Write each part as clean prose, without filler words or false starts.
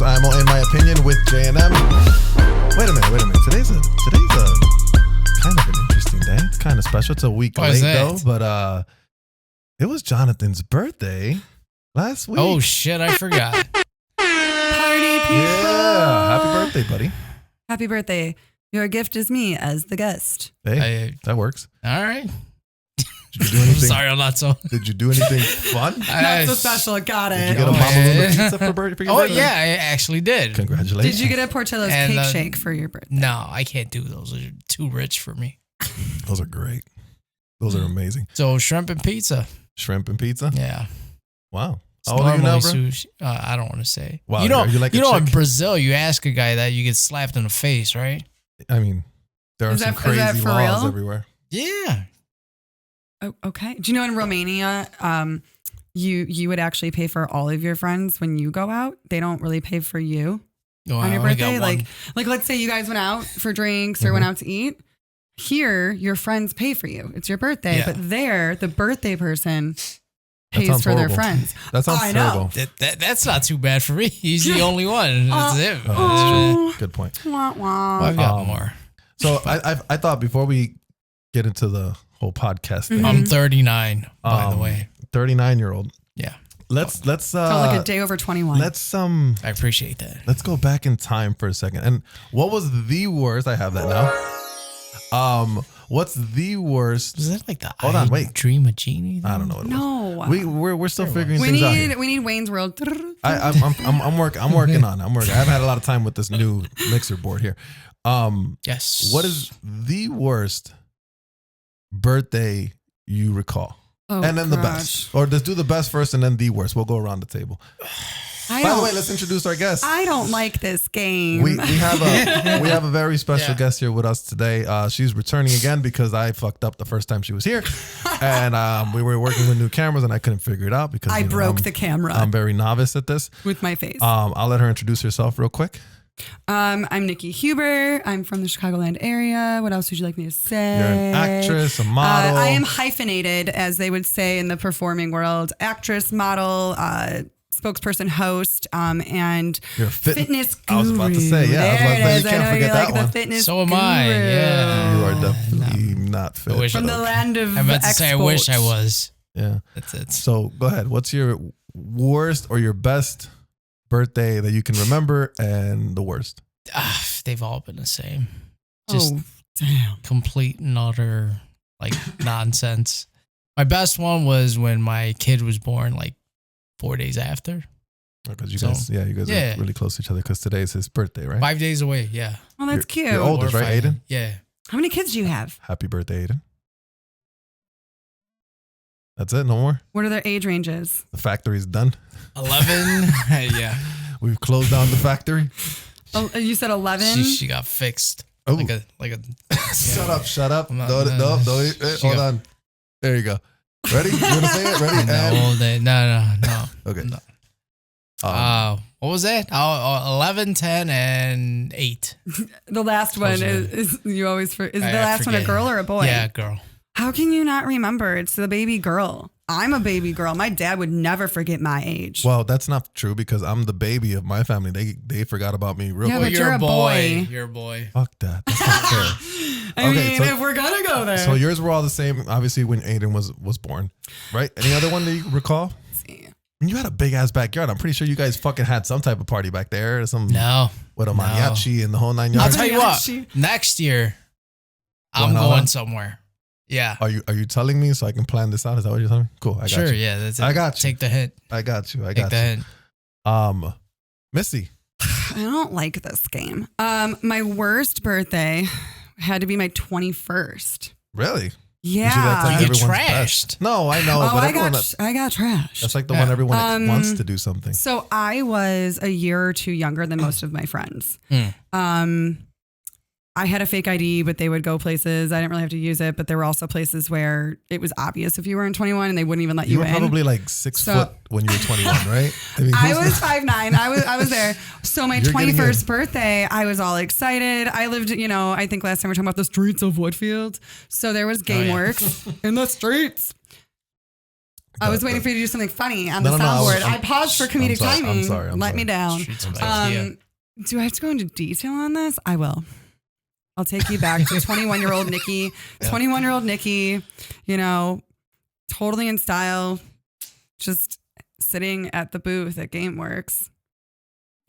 IMO, in my opinion, with J&M. Wait a minute. Today's a kind of an interesting day. It's kind of special. It's a week late though, but it was Jonathan's birthday last week. Oh shit, I forgot. Party people. Yeah, happy birthday, buddy. Happy birthday. Your gift is me as the guest. Hey, that works. All right. Did you do anything? Sorry, I'm not so. Did you do anything fun? Not so special. Got it. Did you get a Mama Luna pizza for your birthday? Oh yeah, I actually did. Congratulations. Did you get a Portillo's cake shake for your birthday? No, I can't do those. Those are too rich for me. Those are great. Those are amazing. So shrimp and pizza. Shrimp and pizza? Yeah. Wow. How old are you now, bro? Sushi. I don't want to say. Wow, you know, in chick? Brazil, you ask a guy that, you get slapped in the face, right? I mean, there are some crazy laws real? everywhere. Yeah. Oh, okay. Do you know in Romania, you would actually pay for all of your friends when you go out? They don't really pay for you on your birthday. Like let's say you guys went out for drinks or went out to eat. Here, your friends pay for you. It's your birthday, but there, the birthday person pays for their friends. That sounds terrible. That's not too bad for me. He's the only one. That's it. Good point. Wah, wah. Well, I've got more. So I thought before we get into the whole podcast thing, I'm 39, by the way. 39-year-old. Yeah. Let's like a day over 21. I appreciate that. Let's go back in time for a second. And what was the worst? I have that now. What's the worst? Is that like the Dream of Genie thing? I don't know what it was. No. We're still figuring things out here. We need Wayne's World. I'm working on it. I haven't had a lot of time with this new mixer board here. Yes. What is the worst birthday you recall? And then the best. Or let's do the best first and then the worst. We'll go around the table. By the way, let's introduce our guest. I don't like this game. We have a very special guest here with us today. She's returning again because I fucked up the first time she was here, and we were working with new cameras and I couldn't figure it out because I broke the camera. I'm very novice at this with my face. I'll let her introduce herself real quick. I'm Nikki Huber. I'm from the Chicagoland area. What else would you like me to say? You're an actress, a model. I am hyphenated, as they would say in the performing world. Actress, model, spokesperson, host, and you're a fitness guru. I was about to say, yeah. You can't forget that one. The fitness so am I, yeah. You are definitely not fit. From the land of I meant to say I wish I was. Yeah. That's it. So go ahead. What's your worst or your best birthday that you can remember and the worst? They've all been the same. Just damn. Complete and utter nonsense. My best one was when my kid was born 4 days after. Because you guys are really close to each other because today's his birthday, right? 5 days away, yeah. Oh, that's cute. You're oldest, right, Aiden? Yeah. How many kids do you have? Happy birthday, Aiden. That's it? No more? What are their age ranges? The factory's done. 11. Yeah. We've closed down the factory. Oh, you said 11? She got fixed. Oh. Like a Shut up. No, hold on. There you go. Ready? You want to say it? Ready? No. Okay. No. What was that? 11, 10, and 8. The last one is you always is the last one a girl or a boy? Yeah, girl. How can you not remember? It's the baby girl. I'm a baby girl. My dad would never forget my age. Well, that's not true because I'm the baby of my family. They forgot about me real quick. But you're a boy. You're a boy. Fuck that. That's not fair. I mean, if we're gonna go there. So yours were all the same, obviously, when Aiden was born, right? Any other one that you recall? Let's see. You had a big ass backyard. I'm pretty sure you guys fucking had some type of party back there. With a mariachi and the whole 9 yards. I'll tell you what. Next year, I'm going somewhere. Yeah. Are you telling me so I can plan this out? Is that what you're telling me? Cool. I got you. Sure. Yeah. That's it. I got you. Take the hint. I got you. Take the hint. Missy. I don't like this game. My worst birthday had to be my 21st. Really? Yeah. You get trashed. No, I know. But I got trashed. That's like the one everyone wants to do something. So I was a year or two younger than most of my friends. I had a fake ID, but they would go places. I didn't really have to use it, but there were also places where it was obvious if you were in 21 and they wouldn't even let you in. You were probably like 6 foot when you were 21, right? I was 5'9". I was there. So my 21st birthday, I was all excited. I lived, I think last time we were talking about the streets of Woodfield. So there was GameWorks in the streets. I was waiting for you to do something funny on the soundboard. I paused for comedic timing. I'm sorry. Let me down. Do I have to go into detail on this? I will. I'll take you back to 21-year-old Nikki. 21-year-old Nikki, you know, totally in style, just sitting at the booth at GameWorks,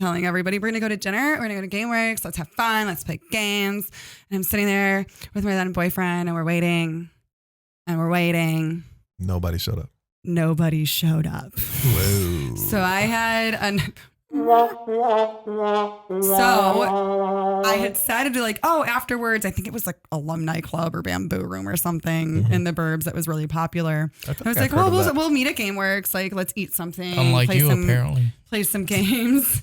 telling everybody, we're going to go to dinner. We're going to go to GameWorks. Let's have fun. Let's play games. And I'm sitting there with my then boyfriend, and we're waiting. And we're waiting. Nobody showed up. Nobody showed up. Whoa. So I had I had decided to afterwards, I think it was like alumni club or bamboo room or something in the burbs that was really popular. I was like, we'll meet at GameWorks. Like, let's eat something. Unlike you, apparently. Play some games.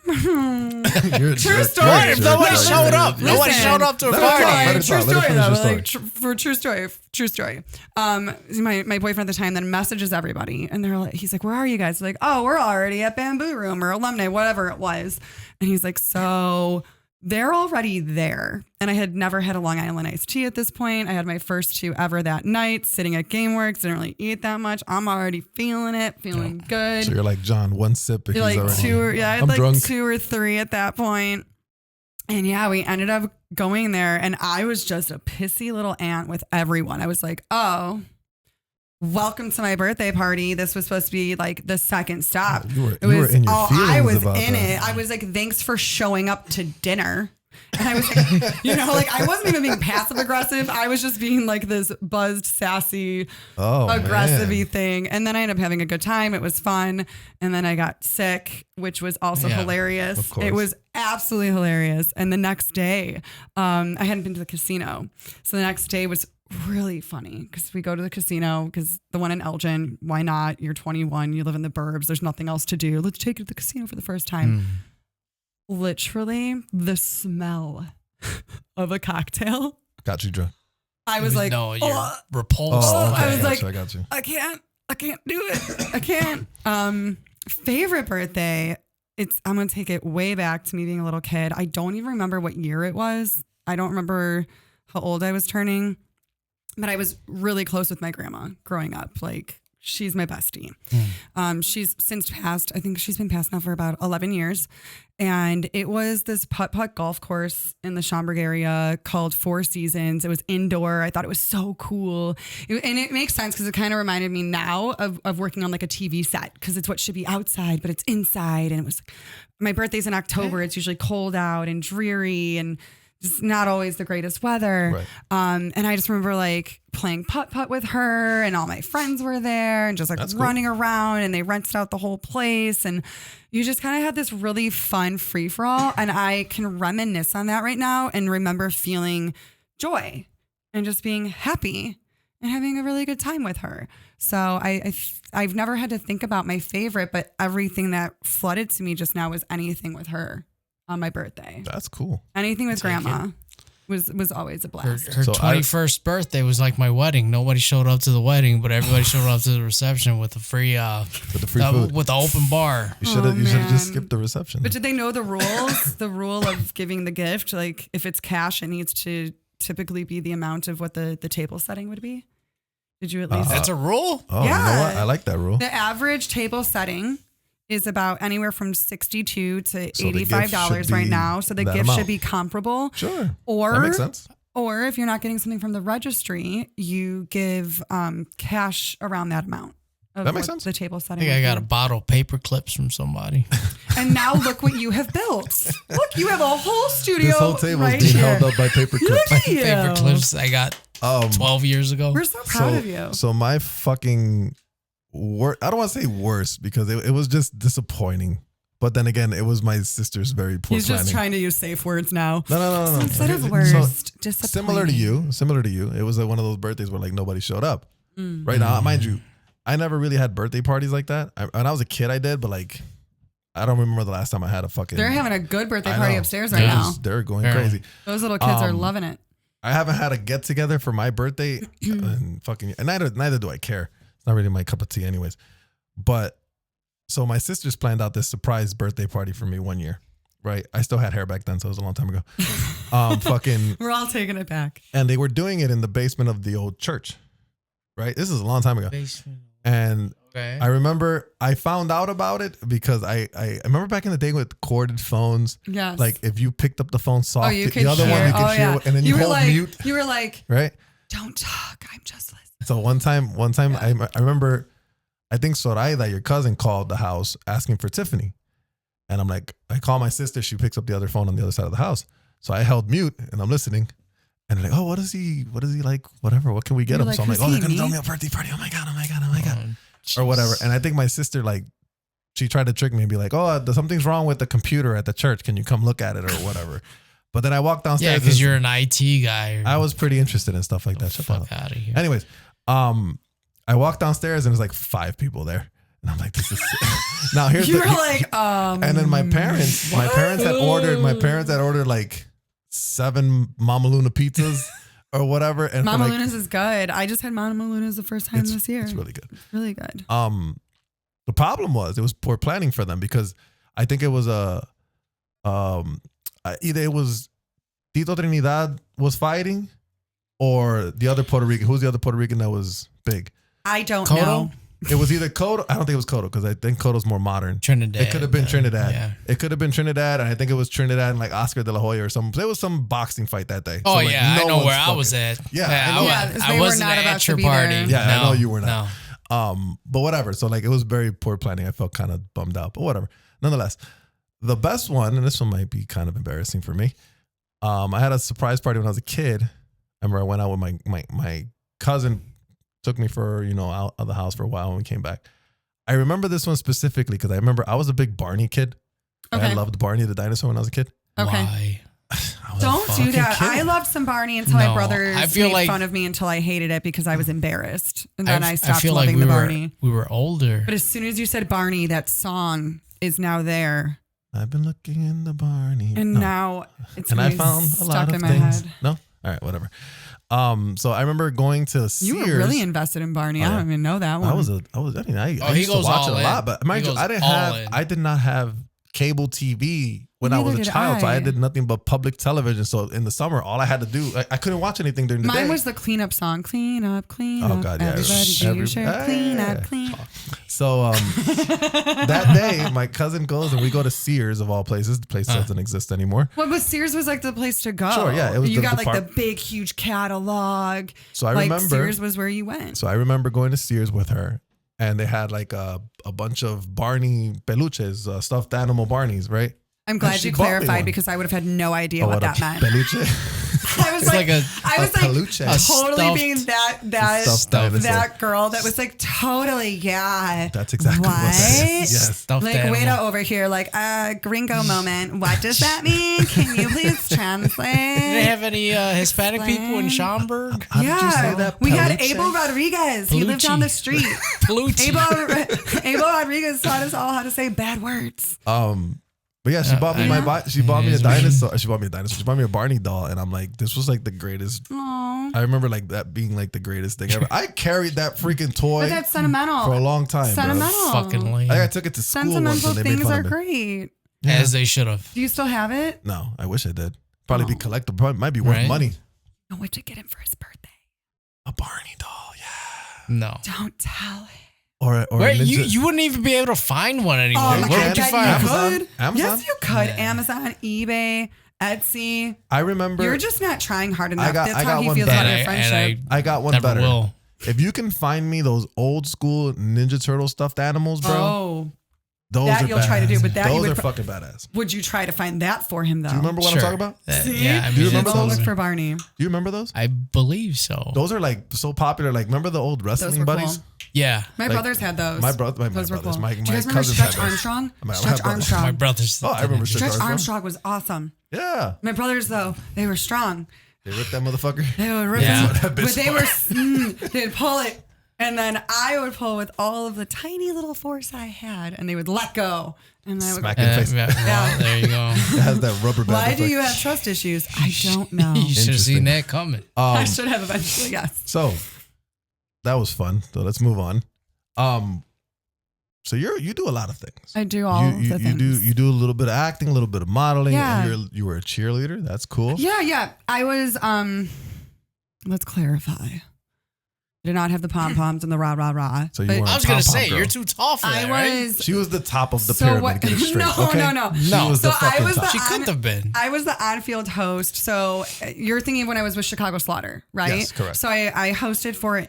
True story. If nobody showed up, nobody showed up to a party. True story though. True story. My boyfriend at the time then messages everybody, and he's like, "Where are you guys?" They're like, "Oh, we're already at Bamboo Room or Alumni, whatever it was." And he's like, "So they're already there." And I had never had a Long Island iced tea at this point. I had my first two ever that night, sitting at GameWorks. Didn't really eat that much. I'm already feeling good. So you're like, John, one sip. You're like I had like drunk. 2 or 3 at that point. And yeah, we ended up going there, and I was just a pissy little aunt with everyone. I was like, "Oh, welcome to my birthday party. This was supposed to be like the second stop." You were in your feelings. I was about in that. it. I was like, "Thanks for showing up to dinner." And I was like, I wasn't even being passive aggressive. I was just being like this buzzed, sassy, aggressive-y thing. And then I ended up having a good time. It was fun. And then I got sick, which was also hilarious. Of course. It was absolutely hilarious. And the next day, I hadn't been to the casino. So the next day was really funny because we go to the casino because the one in Elgin, why not? You're 21, you live in the burbs. There's nothing else to do. Let's take you to the casino for the first time. Literally the smell of a cocktail got you drunk. I was like, no, you're repulsed. I was like, I got you. I can't do it. I can't. Favorite birthday. I'm going to take it way back to me being a little kid. I don't even remember what year it was. I don't remember how old I was turning, but I was really close with my grandma growing up. Like, she's my bestie. She's since passed. I think she's been passed now for about 11 years. And it was this putt-putt golf course in the Schaumburg area called Four Seasons. It was indoor. I thought it was so cool. And it makes sense because it kind of reminded me now of working on like a TV set because it's what should be outside, but it's inside. And it was my birthday's in October. It's usually cold out and dreary and just not always the greatest weather. Right. And I just remember like playing putt-putt with her and all my friends were there and just like running around, and they rented out the whole place. And you just kind of had this really fun free-for-all. And I can reminisce on that right now and remember feeling joy and just being happy and having a really good time with her. So I've never had to think about my favorite, but everything that flooded to me just now was anything with her on my birthday. That's cool. Anything with grandma was always a blast. Her 21st birthday was like my wedding. Nobody showed up to the wedding, but everybody showed up to the reception with the free food. With the open bar. You should have just skipped the reception. But did they know the rules? The rule of giving the gift, like if it's cash, it needs to typically be the amount of what the table setting would be. Did you at least? That's a rule? Oh, yeah. You know what? I like that rule. The average table setting is about anywhere from $62 to $85 right now. So the gift should be comparable. Sure. Or that makes sense. Or if you're not getting something from the registry, you give cash around that amount. That makes sense. The table setting. I think I got a bottle of paper clips from somebody. And now look what you have built. Look, you have a whole studio. This whole table right is being here. held up by paper clips. Look at you. Paper clips I got 12 years ago. We're so proud of you. So my fucking I don't want to say worse because it was just disappointing. But then again, it was my sister's very poor He's planning. just trying to use safe words now. No. So instead of worst, just similar to you. It was one of those birthdays where like nobody showed up. Right now, mind you, I never really had birthday parties like that. When I was a kid, I did, but like, I don't remember the last time I had a fucking. They're having a good birthday party upstairs right now. They're going crazy. Those little kids are loving it. I haven't had a get together for my birthday, and neither do I care. It's not really my cup of tea, anyways. But so my sisters planned out this surprise birthday party for me one year. Right, I still had hair back then, so it was a long time ago. We're all taking it back. And they were doing it in the basement of the old church. Right, this is a long time ago. And I remember I found out about it because I remember back in the day with corded phones. Yes. Like if you picked up the phone soft, you the other one you could hear, and then you hold mute. You were like, right? Don't talk. I'm just listening. So one time, I remember, I think Soraya, your cousin, called the house asking for Tiffany. And I'm like, I call my sister. She picks up the other phone on the other side of the house. So I held mute and I'm listening. And they're like, oh, what is he like? Whatever. What can we get him? So I'm like, oh, they're going to throw me a birthday party. Oh my God. Or whatever. And I think my sister, like, she tried to trick me and be like, oh, something's wrong with the computer at the church. Can you come look at it or whatever? But then I walked downstairs. Yeah, because you're an IT guy. I was pretty interested in stuff like that. Fuck out of here. Anyways, I walked downstairs and there's like 5 people there. And I'm like, this is now here's you were like, and then my parents had ordered like 7 Mama Luna pizzas or whatever. And Mama Luna's is good. I just had Mama Luna's the first time this year. It's really good. It's really good. The problem was it was poor planning for them because I think it was either it was Tito Trinidad was fighting or the other Puerto Rican. Who's the other Puerto Rican that was big? I don't know. It was either Kodo. I don't think it was Kodo because I think Kodo's more modern. Trinidad. It could have been Trinidad. Yeah. It could have been Trinidad, and I think it was Trinidad and like Oscar De La Hoya or something. There was some boxing fight that day. Oh, so, like, I know where I was at. Yeah. I wasn't at your party. Yeah, no, I know you were not. No. But whatever. So like it was very poor planning. I felt kind of bummed out, but whatever. Nonetheless, the best one, and this one might be kind of embarrassing for me. I had a surprise party when I was a kid. I remember I went out with my cousin, took me for, out of the house for a while when we came back. I remember this one specifically because I remember I was a big Barney kid. Okay. I loved Barney the dinosaur when I was a kid. Okay. Why? Don't do that. Kid. I loved some Barney until my brothers made fun of me until I hated it because I was embarrassed. And then I stopped loving the Barney. We were older. But as soon as you said Barney, that song is now there. I've been looking in the Barney. And now it's and I found a lot of in my things. Head. No? All right, whatever. So I remember going to Sears. You were really invested in Barney. I don't even know that one. I used to watch it a lot, but I did not have cable TV when I was a child, so I did nothing but public television. So in the summer, all I had to do, I couldn't watch anything during the day. Mine was the cleanup song, clean up, clean up. Oh God, yeah. Everybody do your shirt, clean up, clean. So that day, my cousin goes and we go to Sears of all places. The place doesn't exist anymore. Well, but Sears was like the place to go. Sure, yeah. It was you got like the big, huge catalog. So I remember Sears was where you went. So I remember going to Sears with her. And they had like a bunch of Barney peluches, stuffed animal Barneys, right? I'm glad you clarified because I would have had no idea what that meant. Peluche? I was like totally being that girl that was like totally, yeah. That's exactly what that is. Yes. Stuffed animal. Wait over here, like gringo moment. What does that mean? Can you please translate? Did they have any Hispanic people in Schaumburg? How did you say that? We had Abel Rodriguez. He lived down the street. Abel Rodriguez taught us all how to say bad words. But yeah, she bought me a dinosaur. She bought me a dinosaur. She bought me a Barney doll, and I'm like, this was like the greatest. Aww. I remember like that being like the greatest thing ever. I carried that freaking toy. But that's sentimental for a long time. Sentimental, bro. Fucking lame. I took it to school. Sentimental things are great. Yeah. As they should have. Do you still have it? No, I wish I did. Probably be collectible. Probably might be worth money. I want to get him for his birthday. A Barney doll, yeah. No, don't tell him. Or wait, you wouldn't even be able to find one anymore. Oh, where would you find Amazon? Yes, you could. Yeah. Amazon, eBay, Etsy. I remember. You're just not trying hard enough. That's how he feels about your friendship. I got one better. Will. If you can find me those old school Ninja Turtle stuffed animals, bro. Oh. Those that are you'll try to do, but that those are fucking badass. Would you try to find that for him though? Do you remember what I'm talking about? See? Yeah, I mean, do you remember those? Look for Barney. Do you remember those? I believe so. Those are like so popular. Like, remember the old wrestling buddies? Cool. Yeah, my brothers had those. My brothers. Cool. My do you guys remember cousins Stretch had those. Armstrong? Stretch Armstrong. My brothers. Oh, I remember Stretch Armstrong was awesome. Yeah. My brothers though, they were strong. They ripped that motherfucker. They would rip it, but they were. They'd pull it. And then I would pull with all of the tiny little force I had, and they would let go. And I would smack in face. Yeah, there you go. It has that rubber band. Why do you have trust issues? I don't know. You should have seen that coming. I should have eventually, yes. So that was fun. So let's move on. So you do a lot of things. I do all the things. You do a little bit of acting, a little bit of modeling. Yeah. And you were a cheerleader. That's cool. Yeah. I was. Let's clarify. Did not have the pom-poms and the rah-rah-rah. So I was going to say, girl. You're too tall for that, right? She was the top of the pyramid. Get it straight, No. She was the fucking top. She couldn't have been. I was the on-field host. So you're thinking of when I was with Chicago Slaughter, right? Yes, correct. So I hosted for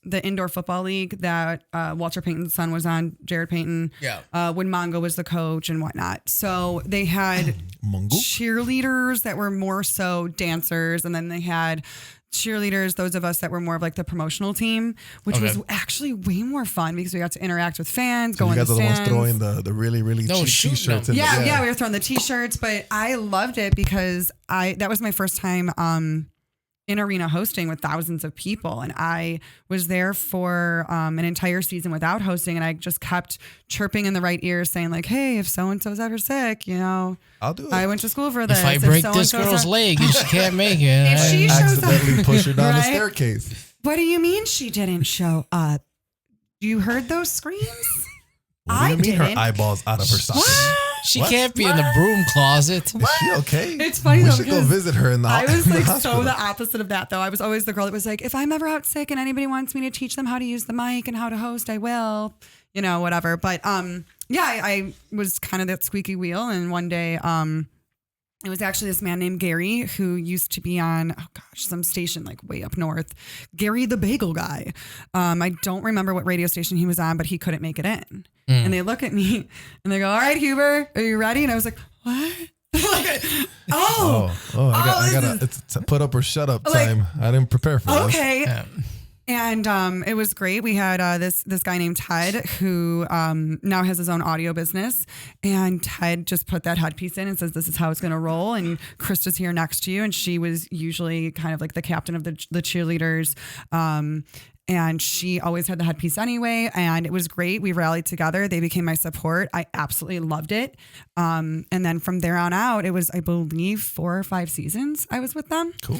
the indoor football league that Walter Payton's son was on, Jared Payton. Yeah. When Mongo was the coach and whatnot. So they had cheerleaders that were more so dancers, and then they had cheerleaders, those of us that were more of like the promotional team, which was actually way more fun because we got to interact with fans, go in the stands. You guys are the ones throwing the really, really cheap t-shirts. We were throwing the t-shirts, but I loved it because that was my first time in arena hosting with thousands of people. And I was there for an entire season without hosting. And I just kept chirping in the right ears saying like, hey, if so-and-so's ever sick, I'll do it. I went to school for this. If I break this girl's leg and she can't make it. If she shows accidentally push her down the staircase. What do you mean she didn't show up? You heard those screams? What do you mean her eyeballs out of her socket? She can't be in the broom closet. Is she okay? It's funny we though. should go visit her in the hospital. I was like so the opposite of that though. I was always the girl that was like, if I'm ever out sick and anybody wants me to teach them how to use the mic and how to host, I will, whatever. But I was kind of that squeaky wheel. And one day, it was actually this man named Gary who used to be on, some station like way up north. Gary the Bagel Guy. I don't remember what radio station he was on, but he couldn't make it in. And they look at me and they go, all right, Huber, are you ready? And I was like, what? I gotta it's put up or shut up time. I didn't prepare for this. Okay. Yeah. And it was great. We had this guy named Ted who now has his own audio business. And Ted just put that headpiece in and says, this is how it's going to roll. And Krista's here next to you. And she was usually kind of like the captain of the cheerleaders. And she always had the headpiece anyway. And it was great. We rallied together. They became my support. I absolutely loved it. And then from there on out, it was, I believe, 4 or 5 seasons I was with them. Cool.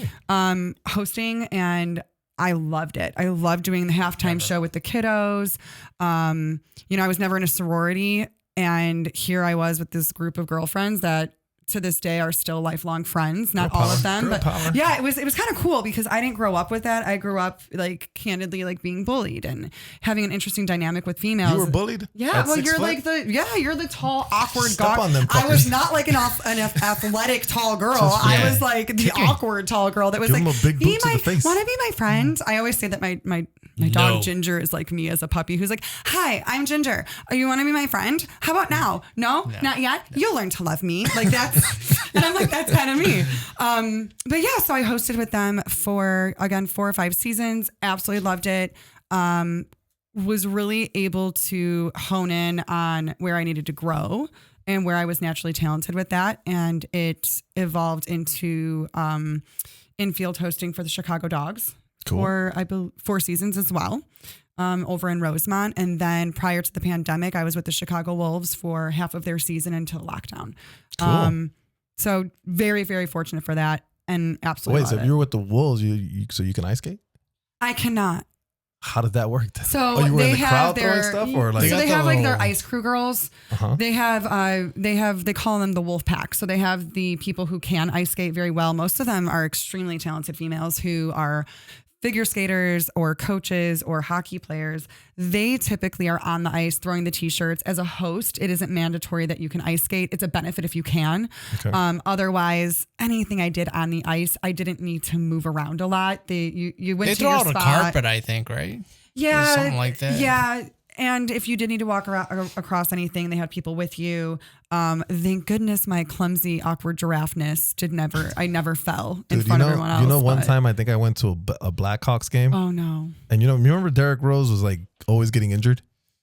Hosting, and I loved it. I loved doing the halftime show with the kiddos. I was never in a sorority. And here I was with this group of girlfriends that to this day are still lifelong friends. Not all of them, but yeah, it was kind of cool because I didn't grow up with that. I grew up like candidly like being bullied and having an interesting dynamic with females. You were bullied? Yeah. Well, you're like you're the tall, awkward Step on them I was not like an athletic tall girl. I was like the awkward tall girl that was give like, him a big boot to the face. Want to be my friend? I always say that my dog Ginger is like me as a puppy who's like, hi, I'm Ginger. Oh, you want to be my friend? How about now? No, not yet. You'll learn to love me. Like that's, and I'm like, that's kind of me. But yeah, so I hosted with them for, again, 4 or 5 seasons. Absolutely loved it. Was really able to hone in on where I needed to grow and where I was naturally talented with that. And it evolved into in-field hosting for the Chicago Dogs. Cool. For 4 seasons as well, over in Rosemont. And then prior to the pandemic, I was with the Chicago Wolves for half of their season until lockdown. Cool. So very, very fortunate for that, and absolutely. Wait, so if you were with the Wolves, so you can ice skate? I cannot. How did that work then? So you were they in the crowd throwing stuff, or like so they have like their ice crew girls. They call them the Wolf Pack. So they have the people who can ice skate very well. Most of them are extremely talented females who are figure skaters or coaches or hockey players. They typically are on the ice throwing the t-shirts. As a host, it isn't mandatory that you can ice skate. It's a benefit if you can. Okay. Otherwise, anything I did on the ice, I didn't need to move around a lot. You went to your spot. They throw out a carpet, I think, right? Yeah. Something like that. Yeah. And if you did need to walk across anything, they had people with you. Thank goodness my clumsy, awkward giraffeness I never fell in front of everyone else. One time I think I went to a Blackhawks game. Oh no. And you remember Derrick Rose was like always getting injured?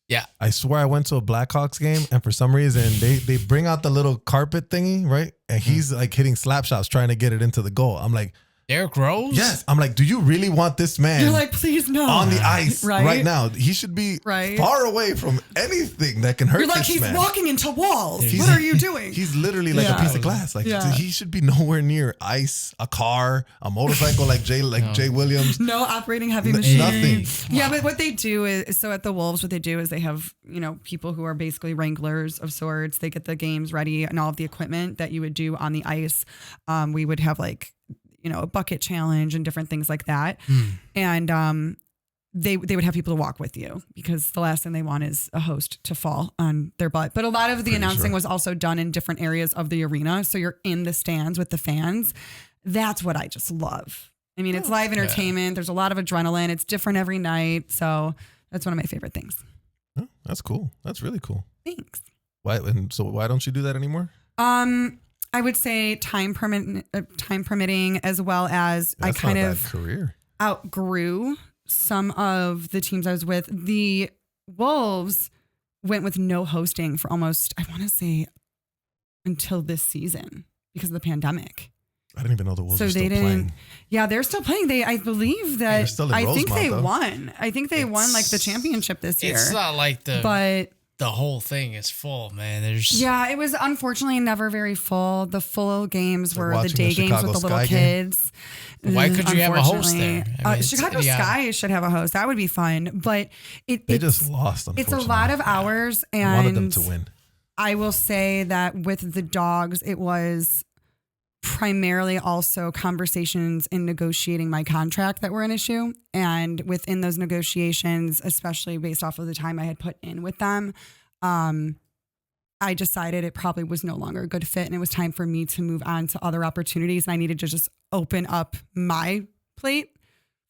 Yeah. I swear I went to a Blackhawks game and for some reason they bring out the little carpet thingy, right? And he's like hitting slap shots trying to get it into the goal. I'm like, Derrick Rose? Yes. I'm like, do you really want this man You're like, please no. on the ice right now? He should be far away from anything that can hurt. You're like, he's walking into walls. What are you doing? He's literally like a piece of glass. Like he should be nowhere near ice, a car, a motorcycle like Jay Williams. No operating heavy machinery. Nothing. Yeah, but what they do is, so at the Wolves, what they do is they have, people who are basically wranglers of sorts. They get the games ready and all of the equipment that you would do on the ice. We would have like, a bucket challenge and different things like that. And they would have people to walk with you because the last thing they want is a host to fall on their butt. But a lot of the announcing was also done in different areas of the arena. So you're in the stands with the fans. That's what I just love. I mean, it's live entertainment. Yeah. There's a lot of adrenaline. It's different every night. So that's one of my favorite things. Oh, that's cool. That's really cool. Thanks. Why? And so why don't you do that anymore? I would say time permitting, as well as that's I kind of career. Outgrew some of the teams I was with. The Wolves went with no hosting for almost, I want to say, until this season because of the pandemic. I didn't even know the Wolves were still playing. Yeah, they're still playing. I believe that. I think they won. I think they won like the championship this year. It's not like the whole thing is full, man. It was unfortunately never very full. The full games were the day games with the little kids. Why could you have a host there? I mean, Chicago Sky should have a host. That would be fun. But they just lost. It's a lot of hours, and I wanted them to win. I will say that with the Dogs, it was primarily also conversations in negotiating my contract that were an issue. And within those negotiations, especially based off of the time I had put in with them, I decided it probably was no longer a good fit and it was time for me to move on to other opportunities. And I needed to just open up my plate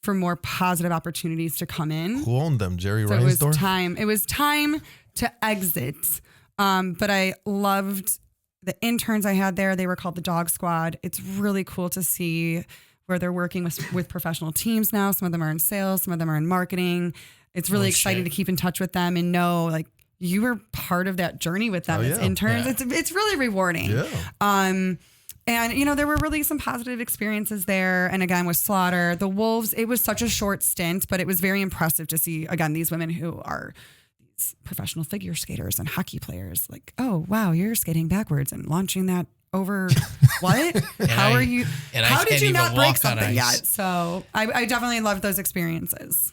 for more positive opportunities to come in. Who owned them? Jerry so Reinsdorf? It was time to exit. But I loved the interns I had there. They were called the Dog Squad. It's really cool to see where they're working with professional teams now. Some of them are in sales, some of them are in marketing. It's really exciting to keep in touch with them and know like you were part of that journey with them as interns. Yeah. It's really rewarding. Yeah. And there were really some positive experiences there. And again, with Slaughter, the Wolves, it was such a short stint, but it was very impressive to see again these women who are professional figure skaters and hockey players. Like, oh wow, you're skating backwards and launching that over what? How are you? How did you not break something yet? So I definitely loved those experiences.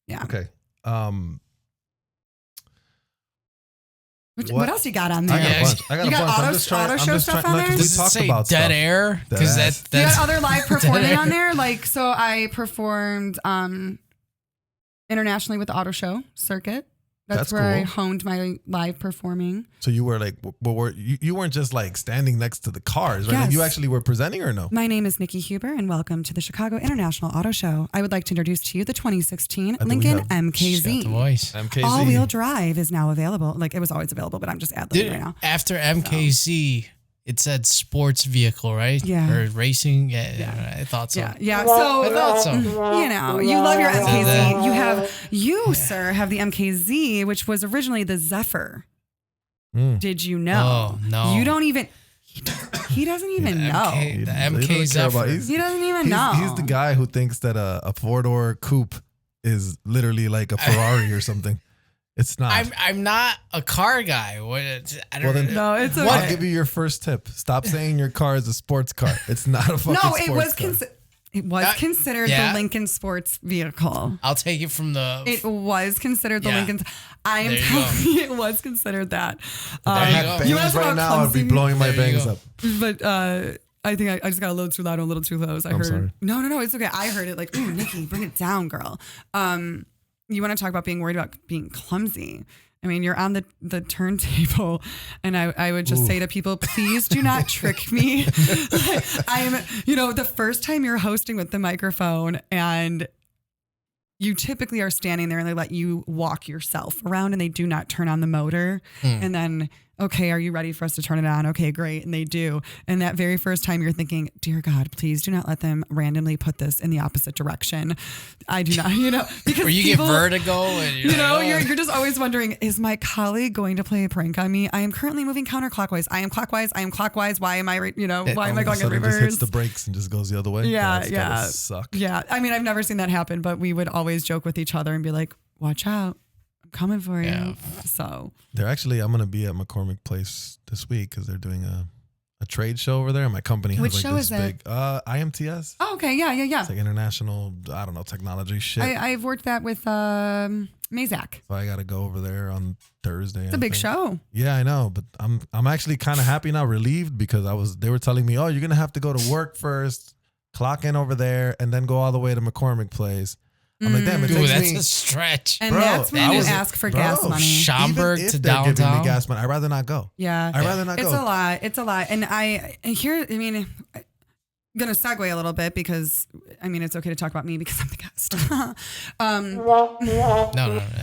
Yeah. Okay. What else you got on there? I got a bunch. You got auto show stuff on there? We talked about dead air because that's you got other live performing on there. Like, so I performed internationally with the auto show circuit. That's where cool. I honed my live performing. So you were like, you weren't just like standing next to the cars, right? Yes. Like you actually were presenting or no? My name is Nikki Huber and welcome to the Chicago International Auto Show. I would like to introduce to you the 2016 Lincoln MKZ. MKZ. All-wheel drive is now available. Like it was always available, but I'm just ad-libbing right now. After MKZ, it said sports vehicle, right? Yeah. Or racing. Yeah. I thought so. Yeah. So, I thought so. You love your MKZ. You sir, have the MKZ, which was originally the Zephyr. Did you know? Oh, no. You don't even... He doesn't even know. The MK Zephyr. He doesn't even know. He's the guy who thinks that a four-door coupe is literally like a Ferrari or something. It's not. I'm not a car guy. I don't know. No, it's okay. I'll give you your first tip. Stop saying your car is a sports car. It's not a fucking sports car. It was considered the Lincoln sports vehicle. I'll take it from the... It was considered the Lincoln... I am telling you, it was considered that. If I had bangs right now, I'd be blowing my bangs up. But I think I just got a little too loud and a little too close. I'm sorry. No, it's okay. I heard it like, ooh, Nikki, bring it down, girl. You want to talk about being worried about being clumsy. I mean, you're on the turntable, and I would just say to people, please do not trick me. I'm, the first time you're hosting with the microphone and you typically are standing there and they let you walk yourself around and they do not turn on the motor. And then, okay, are you ready for us to turn it on? Okay, great. And they do. And that very first time you're thinking, dear God, please do not let them randomly put this in the opposite direction. I do not, because or you get vertigo and you're just always wondering, is my colleague going to play a prank on me? I am currently moving counterclockwise. I am clockwise. Why am I, why am I going in reverse? Just hits the brakes and just goes the other way. Yeah. Suck. Yeah. I mean, I've never seen that happen, but we would always joke with each other and be like, watch out. Coming for you. So they're actually, I'm going to be at McCormick Place this week because they're doing a trade show over there. My company has Which like show this is big IMTS. Oh, okay. Yeah. It's like international, I don't know, technology shit. I've worked that with Mazak. So I got to go over there on Thursday. It's a big show. Yeah, I know, but I'm actually kind of happy now, relieved because they were telling me, oh, you're going to have to go to work first, clock in over there, and then go all the way to McCormick Place. I'm like, damn, it takes that's me a stretch. And that's when you ask for gas money. Schaumburg Even if to they're giving downtown. me gas money, I'd rather not go. Yeah. I'd rather not go. It's a lot. And I'm going to segue a little bit because, it's okay to talk about me because I'm the guest. No.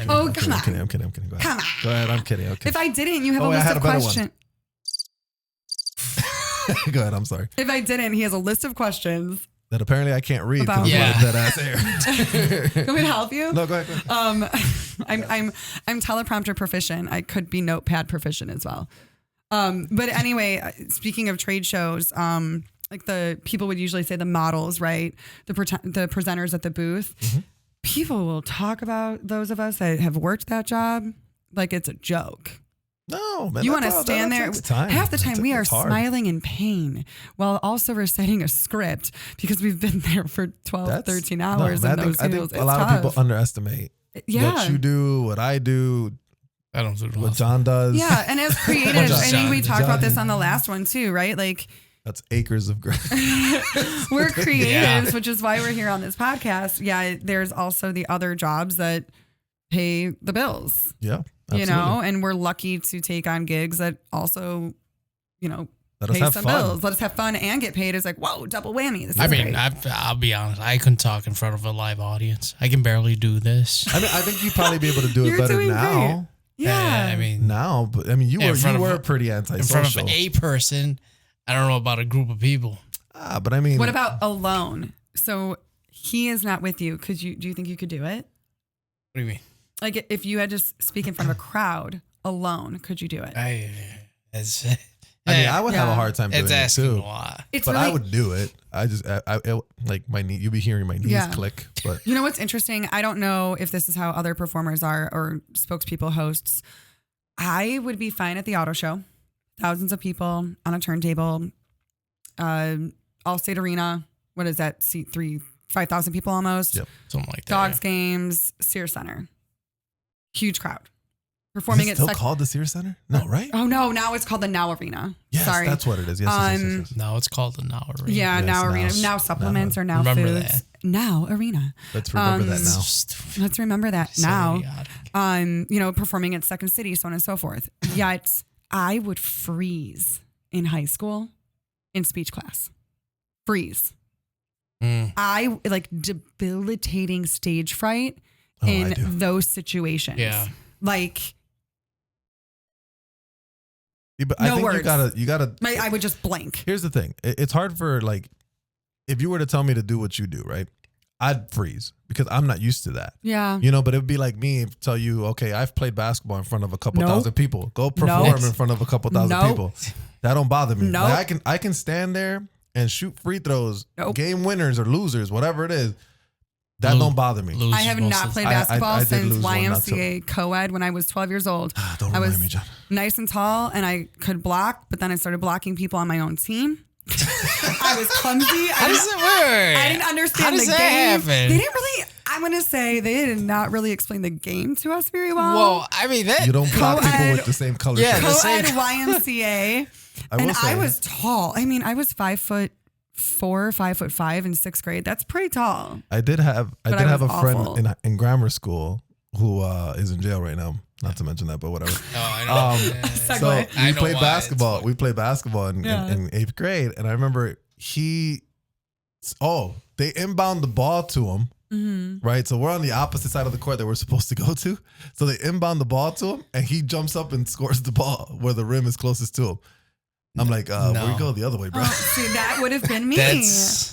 Oh, come on. I'm kidding. Go ahead. Come on. Go ahead. I'm kidding. Okay. If I didn't, you have a list of questions. Go ahead. I'm sorry. If I didn't, he has a list of questions. That apparently I can't read because About- that ass air. Can we help you? No, go ahead. I'm teleprompter proficient. I could be notepad proficient as well. But anyway, speaking of trade shows, like the people would usually say the models, right? The presenters at the booth. Mm-hmm. People will talk about those of us that have worked that job like it's a joke. No, man. You want to stand there. Half the time we are smiling in pain while also reciting a script because we've been there for 12, 13 hours. I think a lot of people underestimate what you do, what I do. I don't do what John does. Yeah, and as creatives, I think we talked about this on the last one too, right? Like that's acres of grass. We're creatives, which is why we're here on this podcast. Yeah, there's also the other jobs that pay the bills. Yeah. Absolutely. And we're lucky to take on gigs that also, pay some bills. Let us have fun and get paid. It's like, whoa, double whammy. This is great. I'll be honest. I couldn't talk in front of a live audience. I can barely do this. I think you'd probably be able to do it better now. Great. Yeah. Now, but you were pretty antisocial. In front of a person. I don't know about a group of people. But what about alone? So he is not with you. Do you think you could do it? What do you mean? Like if you had to speak in front of a crowd alone, could you do it? I would have a hard time doing it too. A lot. I would do it. I like my knee. You'll be hearing my knees click. But you know what's interesting? I don't know if this is how other performers are or spokespeople, hosts. I would be fine at the auto show. Thousands of people on a turntable. Allstate Arena. What is that? Seat 5,000 people almost. Yep. Something like that. Dogs games. Sears Center. Huge crowd. Performing is it still called the Sears Center? No, right? Oh no, now it's called the Now Arena. Yes, sorry, that's what it is. Yes. Now it's called the Now Arena. Yeah, Now Arena. Now supplements or Now remember foods. That. Now Arena. Let's remember that now. Let's remember that so now. Idiotic. Performing at Second City, so on and so forth. Yet I would freeze in high school in speech class. Freeze. I like debilitating stage fright in those situations. Yeah. Like, but I think words. You gotta. I would just blank. Here's the thing. It's hard for if you were to tell me to do what you do, right? I'd freeze because I'm not used to that. Yeah. But it'd be like me tell you, okay, I've played basketball in front of a couple thousand people. Go perform in front of a couple thousand people. That don't bother me. No. Like I can stand there and shoot free throws, game winners or losers, whatever it is. That don't bother me. I have not played basketball since YMCA co-ed when I was 12 years old. Don't remind me, John. Nice and tall and I could block, but then I started blocking people on my own team. I was clumsy. How does it work? I didn't understand the game. Happen? They didn't really, I'm going to say they did not really explain the game to us very well. Well, I mean, you don't block people with the same color. Yeah, co-ed YMCA. I was tall. I mean, I was 5'4", 5'5" in 6th grade. That's pretty tall. I did have a friend in grammar school who is in jail right now. Not to mention that, but whatever. Oh, I know. So we played basketball. We played basketball in 8th grade, and I remember they inbound the ball to him. Mm-hmm. Right, so we're on the opposite side of the court that we're supposed to go to. So they inbound the ball to him, and he jumps up and scores the ball where the rim is closest to him. I'm like, where you go the other way, bro? See, that would have been me.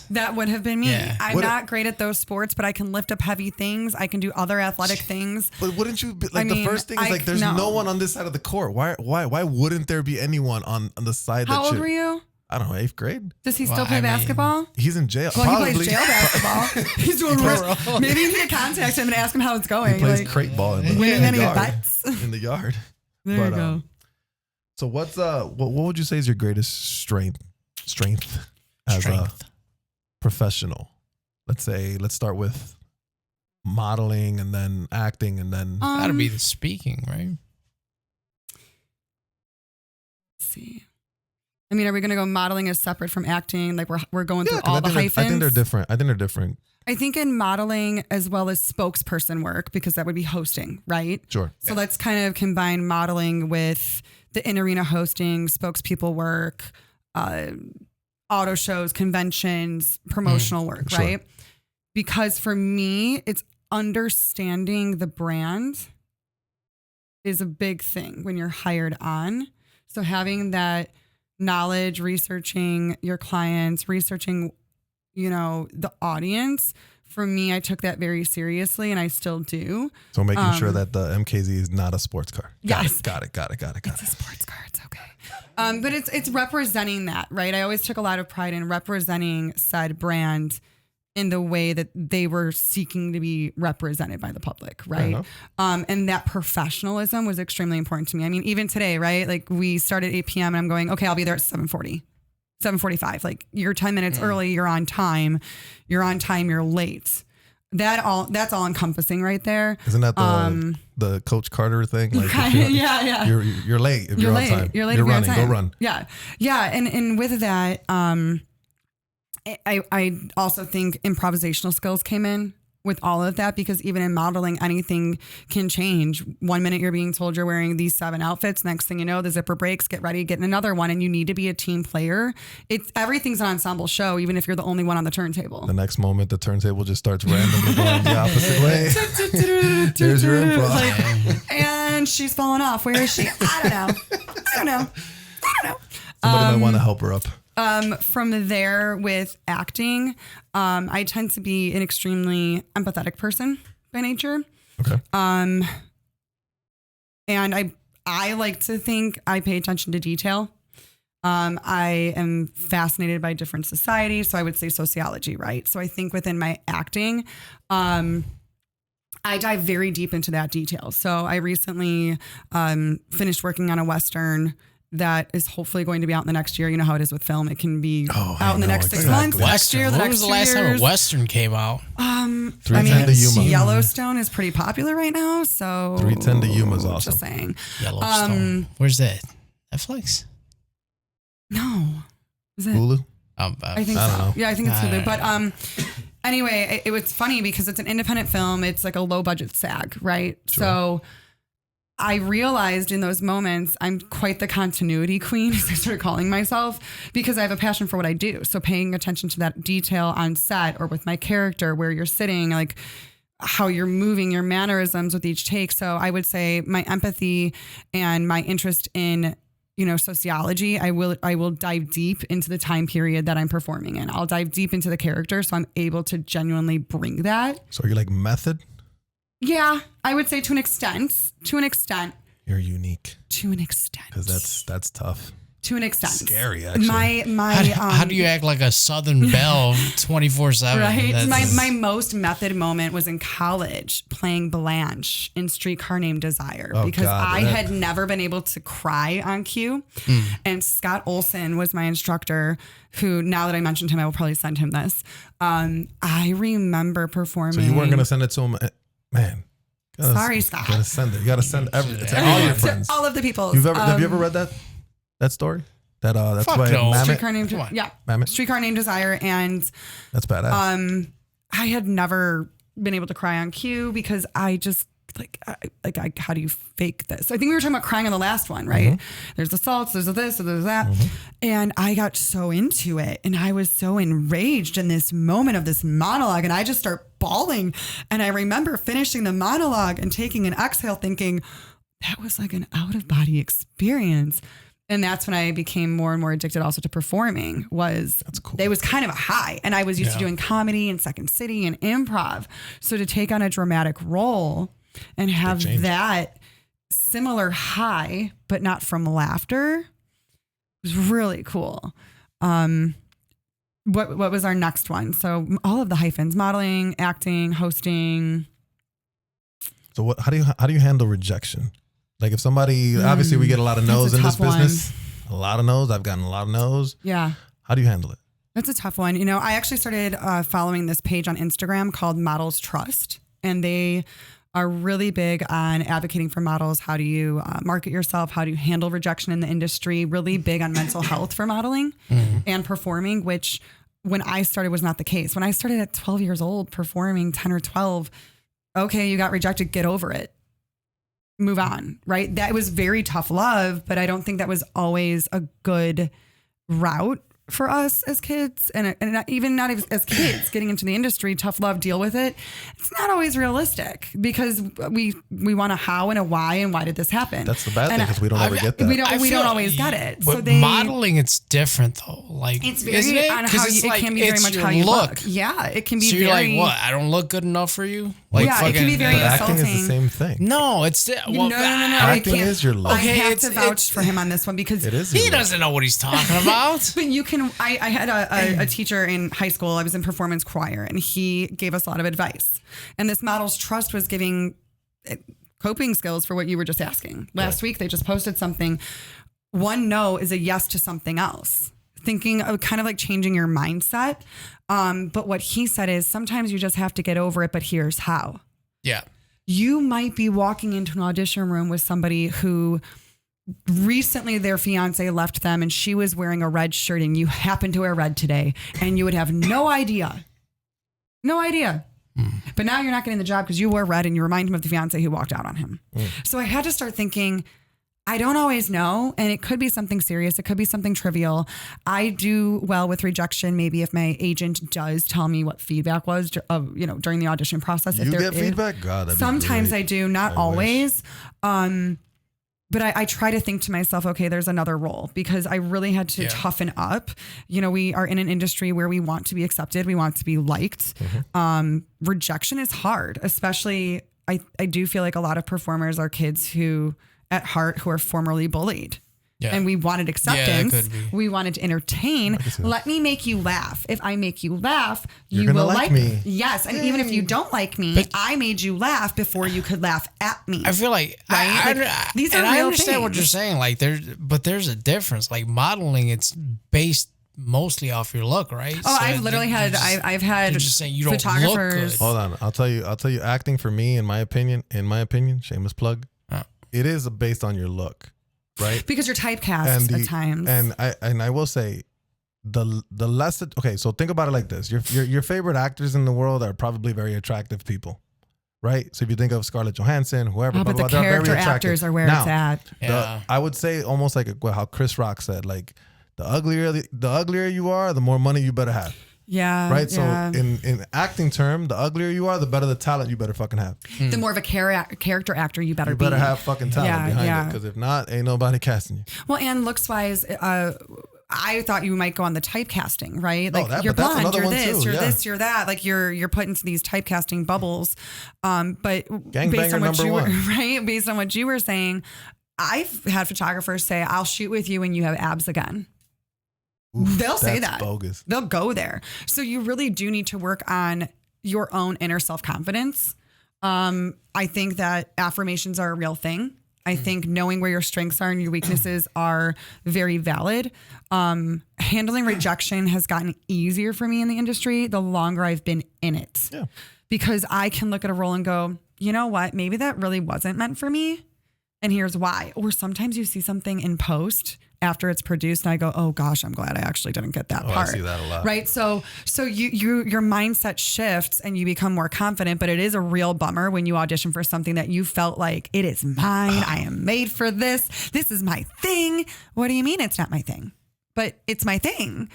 That would have been me. Yeah. I'm not great at those sports, but I can lift up heavy things. I can do other athletic things. But wouldn't you be the first thing is there's no one on this side of the court. Why wouldn't there be anyone on the side? How old were you? I don't know, 8th grade. Does he still play basketball? He's in jail. Well, he plays jail basketball. He's doing worse. Maybe you need to contact him and ask him how it's going. He plays crate ball in the yard. In the yard. There you go. So what would you say is your greatest strength as a professional? Let's start with modeling and then acting and then gotta be the speaking, right? Let's see. I mean, are we going to go modeling as separate from acting? Like we're going through all the hyphens? I think they're different. I think in modeling as well as spokesperson work, because that would be hosting, right? Sure. So let's kind of combine modeling with the in-arena hosting, spokespeople work, auto shows, conventions, promotional work, Sure. right? Because for me, it's understanding the brand is a big thing when you're hired on. So having that knowledge, researching your clients, researching, the audience, for me, I took that very seriously and I still do. So making sure that the MKZ is not a sports car. Yes. Got it. It's a sports car. It's okay. But it's representing that, right? I always took a lot of pride in representing said brand in the way that they were seeking to be represented by the public, right? And that professionalism was extremely important to me. I mean, even today, right? Like we start at 8 p.m. and I'm going, okay, I'll be there at 7:45. Like you're 10 minutes early, you're on time, you're late. That's all encompassing right there. Isn't that the Coach Carter thing? Like yeah. You're late if you're on time. You're late. You're if running. You're on time. Go run. Yeah. And with that, I also think improvisational skills came in with all of that, because even in modeling, anything can change. 1 minute you're being told you're wearing these 7 outfits. Next thing you know, the zipper breaks, get ready, get in another one. And you need to be a team player. Everything's an ensemble show, even if you're the only one on the turntable. The next moment, the turntable just starts randomly going the opposite way. There's your improv. And she's falling off. Where is she? I don't know. Somebody might want to help her up. From there with acting, I tend to be an extremely empathetic person by nature. Okay. And I like to think I pay attention to detail. I am fascinated by different societies. So I would say sociology, right? So I think within my acting, I dive very deep into that detail. So I recently finished working on a Western that is hopefully going to be out in the next year. You know how it is with film. It can be out in the next 6 months, the next year, the next 2 years. When was the last time a Western came out? 310 to Yuma. Yellowstone is pretty popular right now. So 310 to Yuma is awesome. Just saying. Yellowstone. Where's that? Netflix? No. Is it? Hulu? I think so. Know. Yeah, I think it's Hulu. But anyway, it was funny because it's an independent film. It's like a low budget SAG, right? Sure. So I realized in those moments, I'm quite the continuity queen, as I started calling myself, because I have a passion for what I do. So paying attention to that detail on set or with my character, where you're sitting, like how you're moving, your mannerisms with each take. So I would say my empathy and my interest in, sociology, I will dive deep into the time period that I'm performing in. I'll dive deep into the character, so I'm able to genuinely bring that. So you're like method? Yeah, I would say to an extent. You're unique. To an extent. Because that's tough. To an extent. Scary, actually. How do you act like a Southern belle 24/7? Right. My most method moment was in college playing Blanche in Streetcar Named Desire, because I had never been able to cry on cue. And Scott Olson was my instructor, who, now that I mentioned him, I will probably send him this. I remember performing. So you weren't going to send it to him? Man. Sorry, Scott. You got to send it. You got to send everything to all your friends. All of the people. Have you ever read that story? That's why Streetcar Named Desire, and that's badass. I had never been able to cry on cue because I just how do you fake this? I think we were talking about crying on the last one, right? There's assaults, there's this, there's that. And I got so into it, and I was so enraged in this moment of this monologue, and I just start bawling. And I remember finishing the monologue and taking an exhale thinking, that was like an out of body experience. And that's when I became more and more addicted also to performing. That's cool. It was kind of a high. And I was used to doing comedy and Second City and improv. So to take on a dramatic role and have that similar high, but not from laughter, was really cool. What was our next one? So all of the hyphens: modeling, acting, hosting. So how do you handle rejection? Like if somebody, obviously we get a lot of no's in this business. A lot of no's. I've gotten a lot of no's. Yeah. How do you handle it? That's a tough one. I actually started following this page on Instagram called Models Trust, and they are really big on advocating for models. How do you market yourself? How do you handle rejection in the industry? Really big on mental health for modeling and performing, which when I started was not the case. When I started at 12 years old performing, 10 or 12, okay, you got rejected, get over it. Move on, right? That was very tough love, but I don't think that was always a good route for us as kids, and not as kids getting into the industry. Tough love, deal with it. It's not always realistic because we want a how and a why, and why did this happen? That's the bad thing because we don't ever get that. We don't always get it. So modeling, it's different though. Like it's very on how you, it can be very much how you look. Yeah, it can be. So you're very, like, what? I don't look good enough for you? Like, yeah, it can be very insulting. Acting is the same thing. No, it's no. Acting is your look. I have to vouch for him on this one because he doesn't know what he's talking about. But you can. I had a teacher in high school. I was in performance choir, and he gave us a lot of advice. And this model's trust was giving coping skills for what you were just asking. Last week, they just posted something. One no is a yes to something else. Thinking of kind of like changing your mindset. But what he said is sometimes you just have to get over it, but here's how. Yeah. You might be walking into an audition room with somebody who recently their fiance left them and she was wearing a red shirt and you happen to wear red today and you would have no idea. No idea. But now you're not getting the job because you wore red and you remind him of the fiance who walked out on him. So I had to start thinking, I don't always know. And it could be something serious. It could be something trivial. I do well with rejection. Maybe if my agent does tell me what feedback was, during the audition process. You get feedback? God, sometimes I do, not always. But I try to think to myself, okay, there's another role because I really had to toughen up. We are in an industry where we want to be accepted. We want to be liked. Rejection is hard, especially I do feel like a lot of performers are kids who at heart who are formerly bullied. Yeah. And we wanted acceptance. We wanted to entertain. Let me make you laugh. If I make you laugh, you will like me. Yes. And even if you don't like me, I made you laugh before you could laugh at me. I feel like, these are real I understand things. What you're saying. Like there's a difference. Like modeling, it's based mostly off your look, right? Oh, so I've literally had just saying you don't photographers. Look good. Hold on. I'll tell you, acting for me, in my opinion, shameless plug, it is based on your look. Right, because you're typecast at times, and I will say, the less okay. So think about it like this: your favorite actors in the world are probably very attractive people, right? So if you think of Scarlett Johansson, whoever, but the character actors are where it's at. I would say almost like how Chris Rock said, like the uglier you are, the more money you better have. Yeah. Right. So in acting term, the uglier you are, the better the talent you better fucking have. The more of a character actor you better be. You better have fucking talent behind it. Because if not, ain't nobody casting you. Well, and looks wise, I thought you might go on the typecasting, right? Like you're blonde, you're this, you're this, you're that. Like you're put into these typecasting bubbles. But based on what you were based on what you were saying, I've had photographers say, "I'll shoot with you when you have abs again." Oof, they'll say that. Bogus. They'll go there. So you really do need to work on your own inner self-confidence. I think that affirmations are a real thing. I think knowing where your strengths are and your weaknesses are very valid. Handling rejection has gotten easier for me in the industry the longer I've been in it. Yeah. Because I can look at a role and go, you know what? Maybe that really wasn't meant for me. And here's why. Or sometimes you see something in post after it's produced and I go, oh gosh, I'm glad I actually didn't get that part. I see that a lot. Right. So your mindset shifts and you become more confident, but it is a real bummer when you audition for something that you felt like it is mine. I am made for this. This is my thing. What do you mean it's not my thing? But it's my thing.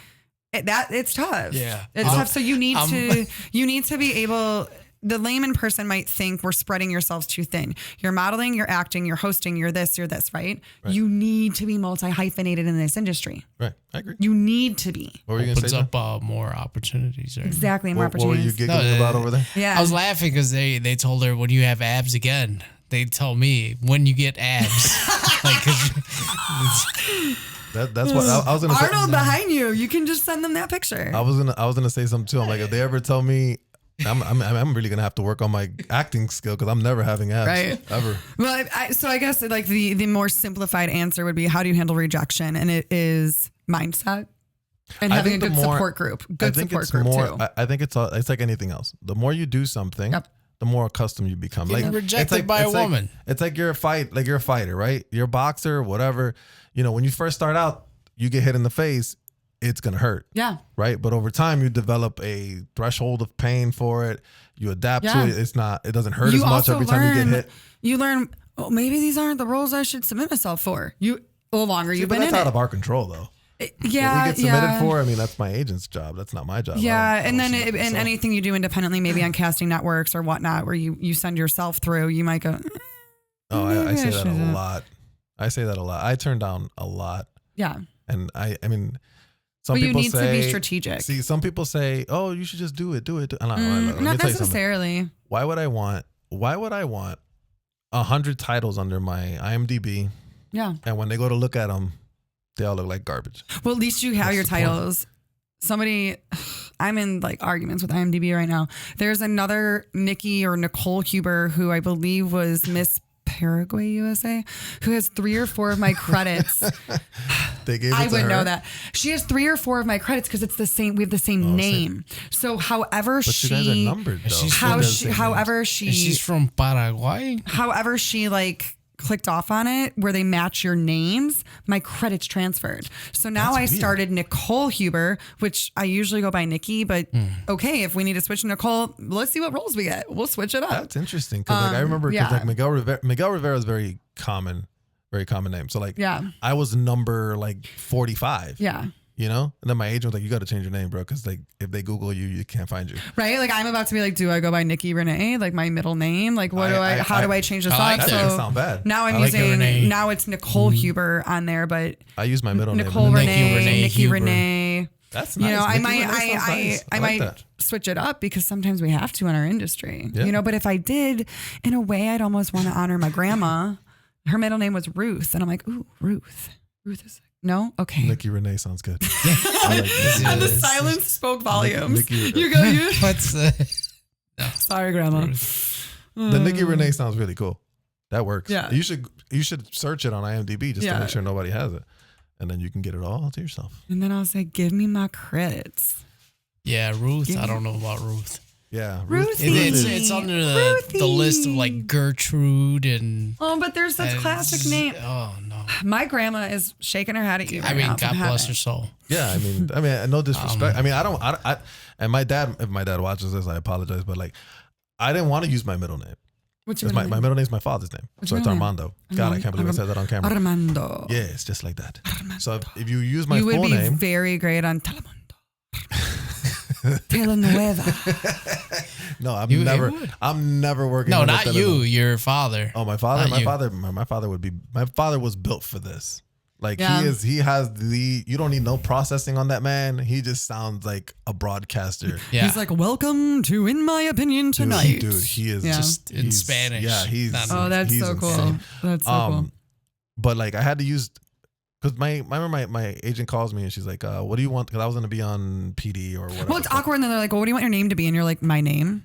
It's tough. Yeah. It's tough. So you need to be able. The layman person might think we're spreading yourselves too thin. You're modeling, you're acting, you're hosting, you're this, right? You need to be multi-hyphenated in this industry. Right, I agree. You need to be. What were you going to say? Opens up more opportunities. Right? Exactly, more opportunities. What were you giggling about over there? Yeah. I was laughing because they told her, when you have abs again, they tell me, when you get abs. That's what I was going to say. Arnold behind you. You can just send them that picture. I was gonna say something too. I'm like, if they ever tell me, I'm really gonna have to work on my acting skill because I'm never having abs ever. Well, so I guess like the more simplified answer would be, how do you handle rejection? And it is mindset and having a good support group. Good support group too. I think it's like anything else. The more you do something, the more accustomed you become. Getting rejected by a woman. It's like you're a fighter, right? You're a boxer, whatever. When you first start out, you get hit in the face. it's going to hurt. Yeah. Right. But over time, you develop a threshold of pain for it. You adapt to it. It doesn't hurt as much every time you get hit. You learn, maybe these aren't the roles I should submit myself for. The longer you've been in it. That's out of our control, though. Yeah. What we get submitted for, I mean, that's my agent's job. That's not my job. Yeah. And then anything you do independently, maybe on casting networks or whatnot, where you send yourself through, you might go, I say that a lot. I say that a lot. I turn down a lot. Yeah. And I mean, some but people you need say, to be strategic. See, some people say, oh, you should just do it. Not necessarily. Why would I want 100 titles under my IMDb? Yeah. And when they go to look at them, they all look like garbage. Well, at least you have your titles. I'm in like arguments with IMDb right now. There's another Nikki or Nicole Huber who I believe was Miss Paraguay USA, who has 3 or 4 of my credits. They gave it I to would her? know that. She has 3 or 4 of my credits because it's the same. We have the same name. So however but you guys are numbered though. She's from Paraguay. However she like clicked off on it where they match your names, my credits transferred. So now I started Nicole Huber, which I usually go by Nikki, but okay, if we need to switch to Nicole, let's see what roles we get. We'll switch it up. That's interesting because like I remember like Miguel Rivera is very common name. So like I was number like 45. Yeah. You know? And then my agent was like, you got to change your name, bro. Because like if they Google you, you can't find you. Right? Like I'm about to be like, do I go by Nikki Renee? Like my middle name? Like how do I change this up? That doesn't sound bad. Now now it's Nicole Huber on there, but I use my middle Nicole name. Nikki Renee. That's nice. You know, nice. I might switch it up because sometimes we have to in our industry. Yeah. You know, but if I did, in a way, I'd almost want to honor my grandma. Her middle name was Ruth, and I'm like, ooh, Ruth. Ruth is no? Okay. Nikki Renee sounds good. And the silence spoke volumes. You go, What's the... No. Sorry, Grandma. The Nikki Renee sounds really cool. That works. Yeah. You should search it on IMDb just to make sure nobody has it. And then you can get it all to yourself. And then I'll say, give me my credits. Yeah, Ruth. I don't know about Ruth. Yeah, it's under the list of like Gertrude and. Oh, but there's such classic name. Oh no, my grandma is shaking her head at you. God bless her soul. Yeah, I mean, no disrespect. And my dad, if my dad watches this, I apologize, but like, I didn't want to use my middle name. What's your middle name? My middle name is my father's name, so it's Armando. God, I can't believe I said that on camera. Armando. Yeah, it's just like that. Armando. So if you use my full name, you would be very great on Telemundo. Telenueva. No, I'm never working. No, not you. Your father. Oh, my father. My father was built for this. Like he has you don't need no processing on that man. He just sounds like a broadcaster. Yeah. He's like, welcome to In My Opinion Tonight. Dude, he is just in Spanish. Yeah, that's so cool. Insane. That's so cool. But like I had to use, because my agent calls me and she's like, what do you want? Because I was going to be on PD or whatever. Well, it's awkward. And then they're like, well, what do you want your name to be? And you're like, my name.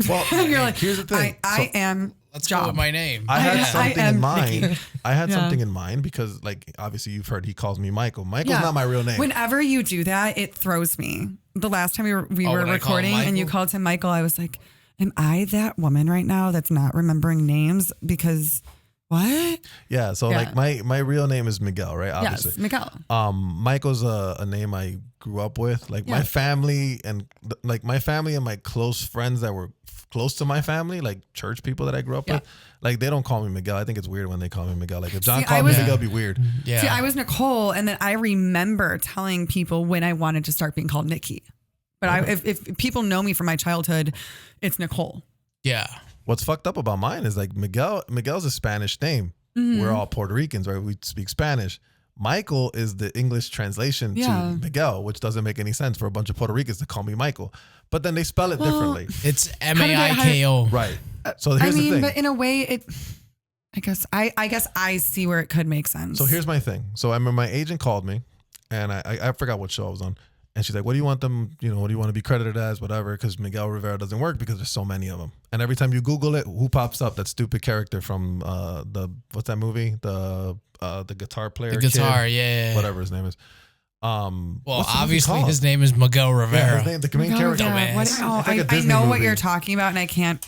Well, and you're like, here's the thing. I am Let's go with my name. I had something in mind. Nikki. I had something in mind because, like, obviously you've heard he calls me Michael. Michael's not my real name. Whenever you do that, it throws me. The last time we were recording and you called him Michael, I was like, am I that woman right now that's not remembering names? Because what? Yeah. So like my real name is Miguel, right? Obviously. Yes, Miguel. Michael's a name I grew up with. Like my family and my close friends that were close to my family, like church people that I grew up with, like they don't call me Miguel. I think it's weird when they call me Miguel. Like if John called me Miguel, it'd be weird. Yeah. See, I was Nicole, and then I remember telling people when I wanted to start being called Nikki. But if people know me from my childhood, it's Nicole. Yeah. What's fucked up about mine is like Miguel's a Spanish name. Mm-hmm. We're all Puerto Ricans, right? We speak Spanish. Michael is the English translation to Miguel, which doesn't make any sense for a bunch of Puerto Ricans to call me Michael. But then they spell it differently. It's Maiko. Right. So here's the thing. But in a way, I guess I see where it could make sense. So here's my thing. So I remember my agent called me, and I forgot what show I was on. And she's like, what do you want them, what do you want to be credited as, whatever, because Miguel Rivera doesn't work because there's so many of them. And every time you Google it, who pops up? That stupid character from what's that movie? The guitar player. The guitar, kid, whatever his name is. Well, obviously his name is Miguel Rivera. His name, the main character. I know what you're talking about, and I can't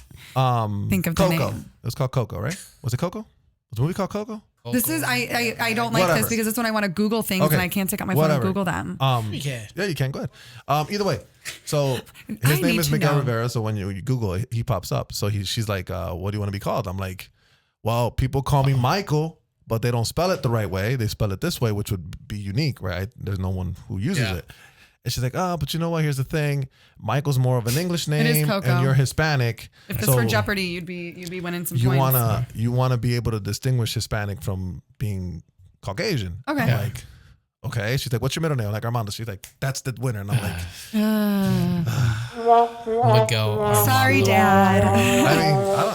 think of the name. It was called Coco, right? Was it Coco? Was the movie called Coco? This is I don't like this because it's when I want to Google things and I can't take out my phone and Google them. Yeah, you can. Go ahead. Either way, so his name is Miguel Rivera. So when you Google it, he pops up. So she's like, "What do you want to be called?" I'm like, "Well, people call me Michael, but they don't spell it the right way. They spell it this way, which would be unique, right? There's no one who uses it." And she's like, but you know what? Here's the thing. Michael's more of an English name, and you're Hispanic. If this were Jeopardy, you'd be winning some points. You wanna be able to distinguish Hispanic from being Caucasian. Okay. I'm like, okay. She's like, what's your middle name? I'm like, Armando. She's like, that's the winner. And I'm like, sorry, Dad. I mean,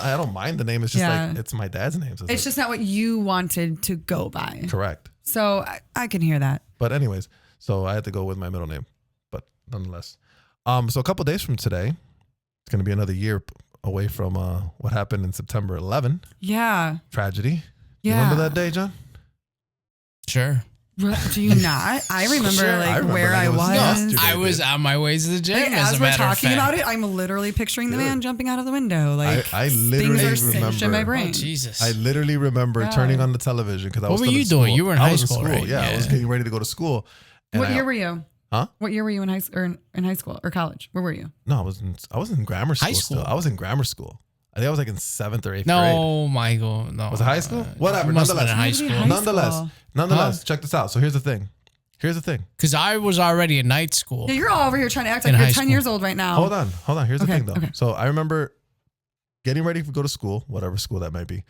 I don't mind the name. It's just like it's my dad's name. So it's just not what you wanted to go by. Correct. So I can hear that. But anyways, so I had to go with my middle name. Nonetheless, so a couple days from today, it's going to be another year away from what happened in September 11. Yeah. Tragedy. Yeah. You remember that day, John? Sure. Do you not? I remember where I was. I was on my way to the gym. As we're talking about it, I'm literally picturing the man jumping out of the window. Like I literally things are remember in my brain. Oh, Jesus. I literally remember turning on the television because I was. What were you doing? You were in high school, right? Yeah, I was getting ready to go to school. What year were you? Huh? What year were you in high school or college? Where were you? No, I was in grammar school. High school. Still. I was in grammar school. I think I was like in 7th or 8th grade. No, Michael. No. Was it high school? Whatever. Nonetheless, high school. Nonetheless, check this out. So here's the thing. Because I was already in night school. Yeah, you're all over here trying to act like you're 10 years old right now. Hold on. Here's the thing though. Okay. So I remember getting ready to go to school, whatever school that might be.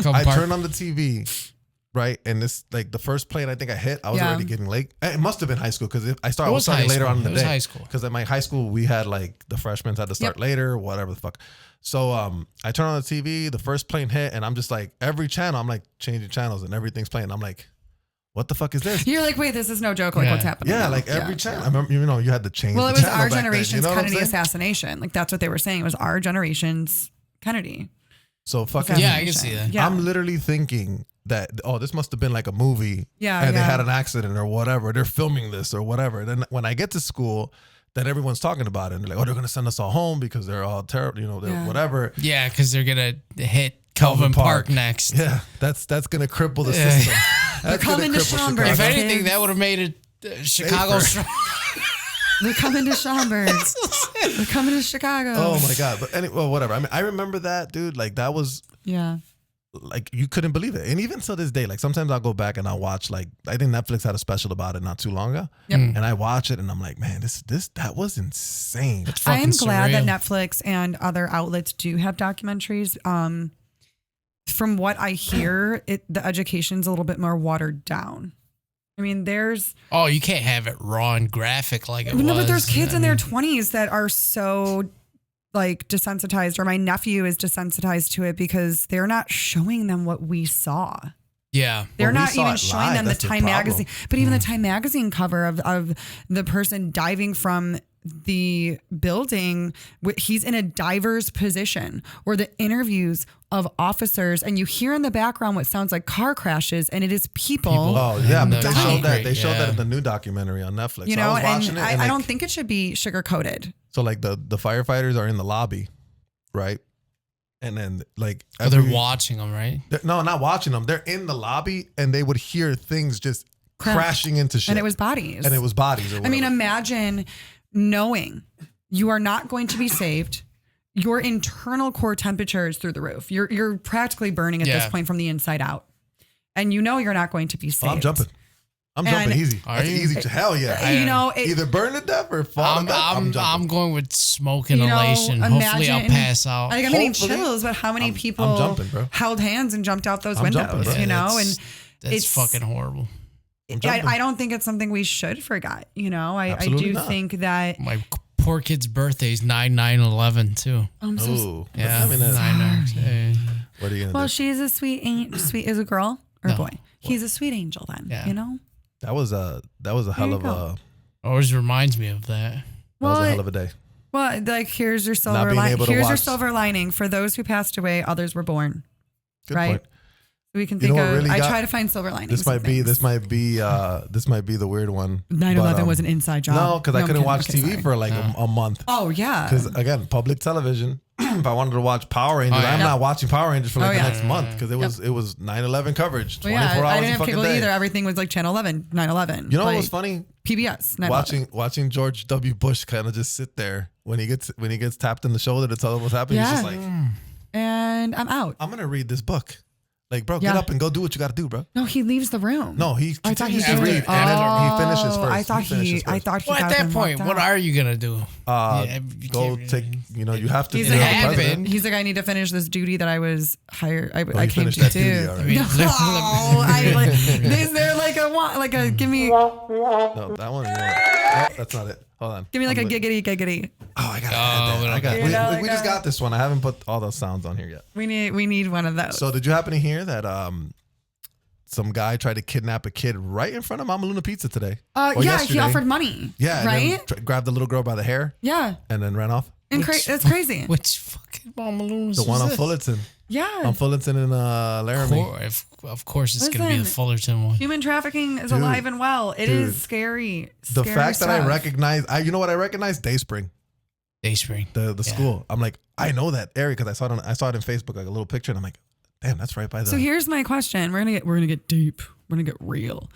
I turned on the TV. Right, and this like the first plane I think I hit, I was already getting late. It must have been high school because I was starting later on in the day. High school because at my high school we had like the freshmen had to start later, whatever the fuck. So I turn on the TV, the first plane hit, and I'm just like every channel, I'm like changing channels and everything's playing. I'm like, what the fuck is this? You're like, wait, this is no joke. Like what's happening? Yeah, like every channel. I remember, you had to change. Well, it was our generation's Kennedy assassination. Like that's what they were saying. It was our generation's Kennedy. So fucking I can see that. Yeah. I'm literally thinking that this must have been like a movie and they had an accident or whatever, they're filming this or whatever. Then when I get to school, then everyone's talking about it and they're like, they're gonna send us all home because they're all terrible, they're whatever. Yeah, because they're gonna hit Calvin Park next. Yeah, that's gonna cripple the system. They're coming to Schaumburg. If anything, that would have made it Chicago strong. They're coming to Schaumburg. They're coming to Chicago. Oh my God. But anyway, whatever. I mean, I remember that, dude. Like that was like you couldn't believe it. And even to this day, like sometimes I'll go back and I'll watch, like I think Netflix had a special about it not too long ago. Yep. And I watch it and I'm like, man, that was insane. I am glad that Netflix and other outlets do have documentaries. From what I hear, the education's a little bit more watered down. I mean, there's... Oh, you can't have it raw and graphic like it was. No, but there's kids in their 20s that are so like desensitized, or my nephew is desensitized to it because they're not showing them what we saw. Yeah. They're not even showing them the Time magazine. But even the Time magazine cover of the person diving from the building, he's in a diver's position, or the interviews of officers, and you hear in the background what sounds like car crashes, and it is people. Oh yeah, but they showed that. They showed that in the new documentary on Netflix. I was watching it, and I don't think it should be sugar coated. So like the firefighters are in the lobby, right? And then like they're watching them, right? No, not watching them. They're in the lobby, and they would hear things just crashing into shit. And it was bodies. I mean, imagine knowing you are not going to be saved. Your internal core temperature is through the roof. You're practically burning at this point from the inside out. And you know you're not going to be saved. Oh, I'm jumping easy. That's easy. Hell yeah. Either burn to death or fall to death. I'm going with smoke inhalation. Hopefully I'll pass out. I'm getting chills, but how many people held hands and jumped out those windows, and it's fucking horrible. I don't think it's something we should forget. I do think that my poor kid's birthday is 9/9/11 too. I'm so yeah. What are you gonna do? Well, she's a sweet is a girl or a boy. He's a sweet angel then. Yeah. That was a hell of a. Always reminds me of that. That was a hell of a day. Well, like here's your silver lining. Here's your silver lining. For those who passed away, others were born. Good point. We can think of. Really I try to find silver linings. This might be the weird one. 9/11 was an inside job. No, because I couldn't watch TV for like a month. Oh yeah. Because again, public television, if I wanted to watch Power Rangers, I'm not watching Power Rangers for like the next month because it was 9/11 coverage. 24 hours. I didn't have cable day. either. Everything was like Channel 11, 9/11. You know what was funny? PBS. 9/11. Watching George W. Bush kind of just sit there when he gets tapped in the shoulder to tell him what's happening. He's just like, and I'm out. I'm gonna read this book. Like, bro, get up and go do what you got to do, bro. No, he leaves the room. No, he continues to read, and then he finishes first. I thought he. Well, at that point, what are you gonna do? Go take. You know, you have to. He's like, I need to finish this duty that I was hired. I came to do. Is there like a give me? No, that one. No, that's not it. Hold on. Give me like a giggity. Oh, I got. We just got this one. I haven't put all those sounds on here yet. We need one of those. So did you happen to hear that some guy tried to kidnap a kid right in front of Mama Luna Pizza today? Yeah, he offered money. Yeah, right. And then grabbed the little girl by the hair. Yeah, and then ran off. That's crazy. Which fucking Mama Luna? The one on Fullerton. Yeah, on Fullerton and Laramie. Of course, it's going to be the Fullerton one. Human trafficking is alive and well. It is scary. The fact that I recognize, you know what I recognize? Dayspring. The school. I'm like, I know that area because I saw it in Facebook, like a little picture, and I'm like, damn, that's right by the. So here's my question. We're gonna get deep. We're gonna get real.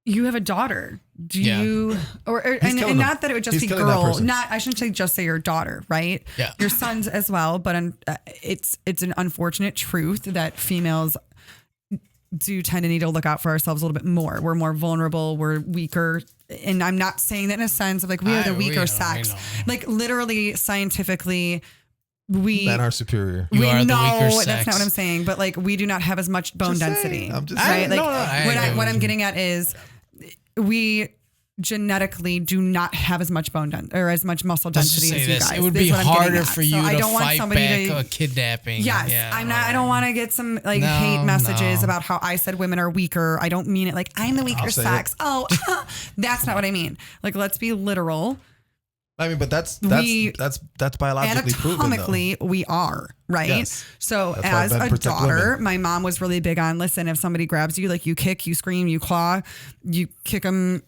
You have a daughter. Do you and not that it would just be girl. I shouldn't just say your daughter, right? Yeah. Your sons as well, but it's an unfortunate truth that females do tend to need to look out for ourselves a little bit more. We're more vulnerable. We're weaker. And I'm not saying that in a sense of like we are the weaker sex. Like literally scientifically, men are superior. You are the weaker sex. That's not what I'm saying. But like we do not have as much bone density. I'm just right. What I'm getting at is we genetically do not have as much bone density or as much muscle density as you guys. It would be harder for you to fight back a kidnapping. Yes, I don't want to get some hate messages about how I said women are weaker. I don't mean it like I'm the weaker sex. Oh, that's not what I mean. Like, let's be literal. I mean, but that's biologically proven. Anatomically, we are, right? Yes. So as a daughter, my mom was really big on, listen, if somebody grabs you, like you kick, you scream, you claw, you kick them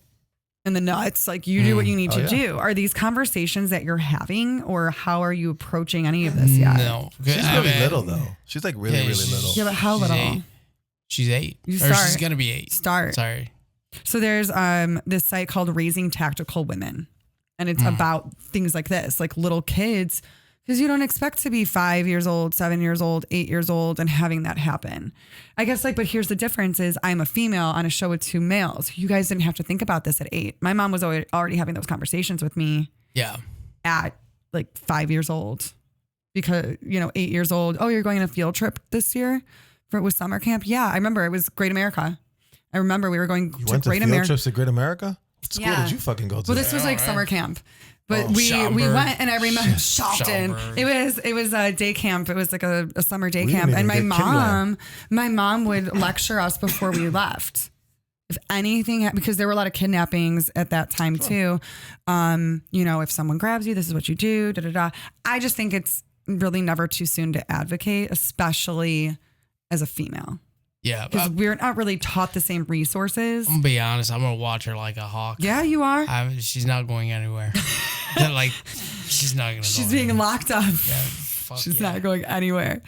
in the nuts, like you do what you need to do. Are these conversations that you're having, or how are you approaching any of this yet? No. She's really little though. She's like really little. Yeah, but how little? She's 8. She's going to be 8. Sorry. So there's this site called Raising Tactical Women. And it's about things like this, like little kids, because you don't expect to be 5 years old, 7 years old, 8 years old and having that happen. I guess but here's the difference is I'm a female on a show with 2 males. You guys didn't have to think about this at 8. My mom was already having those conversations with me. Yeah. At like 5 years old, because 8 years old. Oh, you're going on a field trip this year with summer camp? Yeah, I remember it was Great America. I remember we were going to Great America. Field trips to Great America? What school did you fucking go to? Well, this was like summer camp. But we went, and I remember Shelton. It was a day camp. It was like a summer day camp. And my mom would lecture us before we left. If anything, because there were a lot of kidnappings at that time too. If someone grabs you, this is what you do. I just think it's really never too soon to advocate, especially as a female. Yeah. Because we're not really taught the same resources. I'm going to be honest. I'm going to watch her like a hawk. Yeah, you are. She's not going anywhere. She's not going to go She's being locked up. Yeah, she's not going anywhere.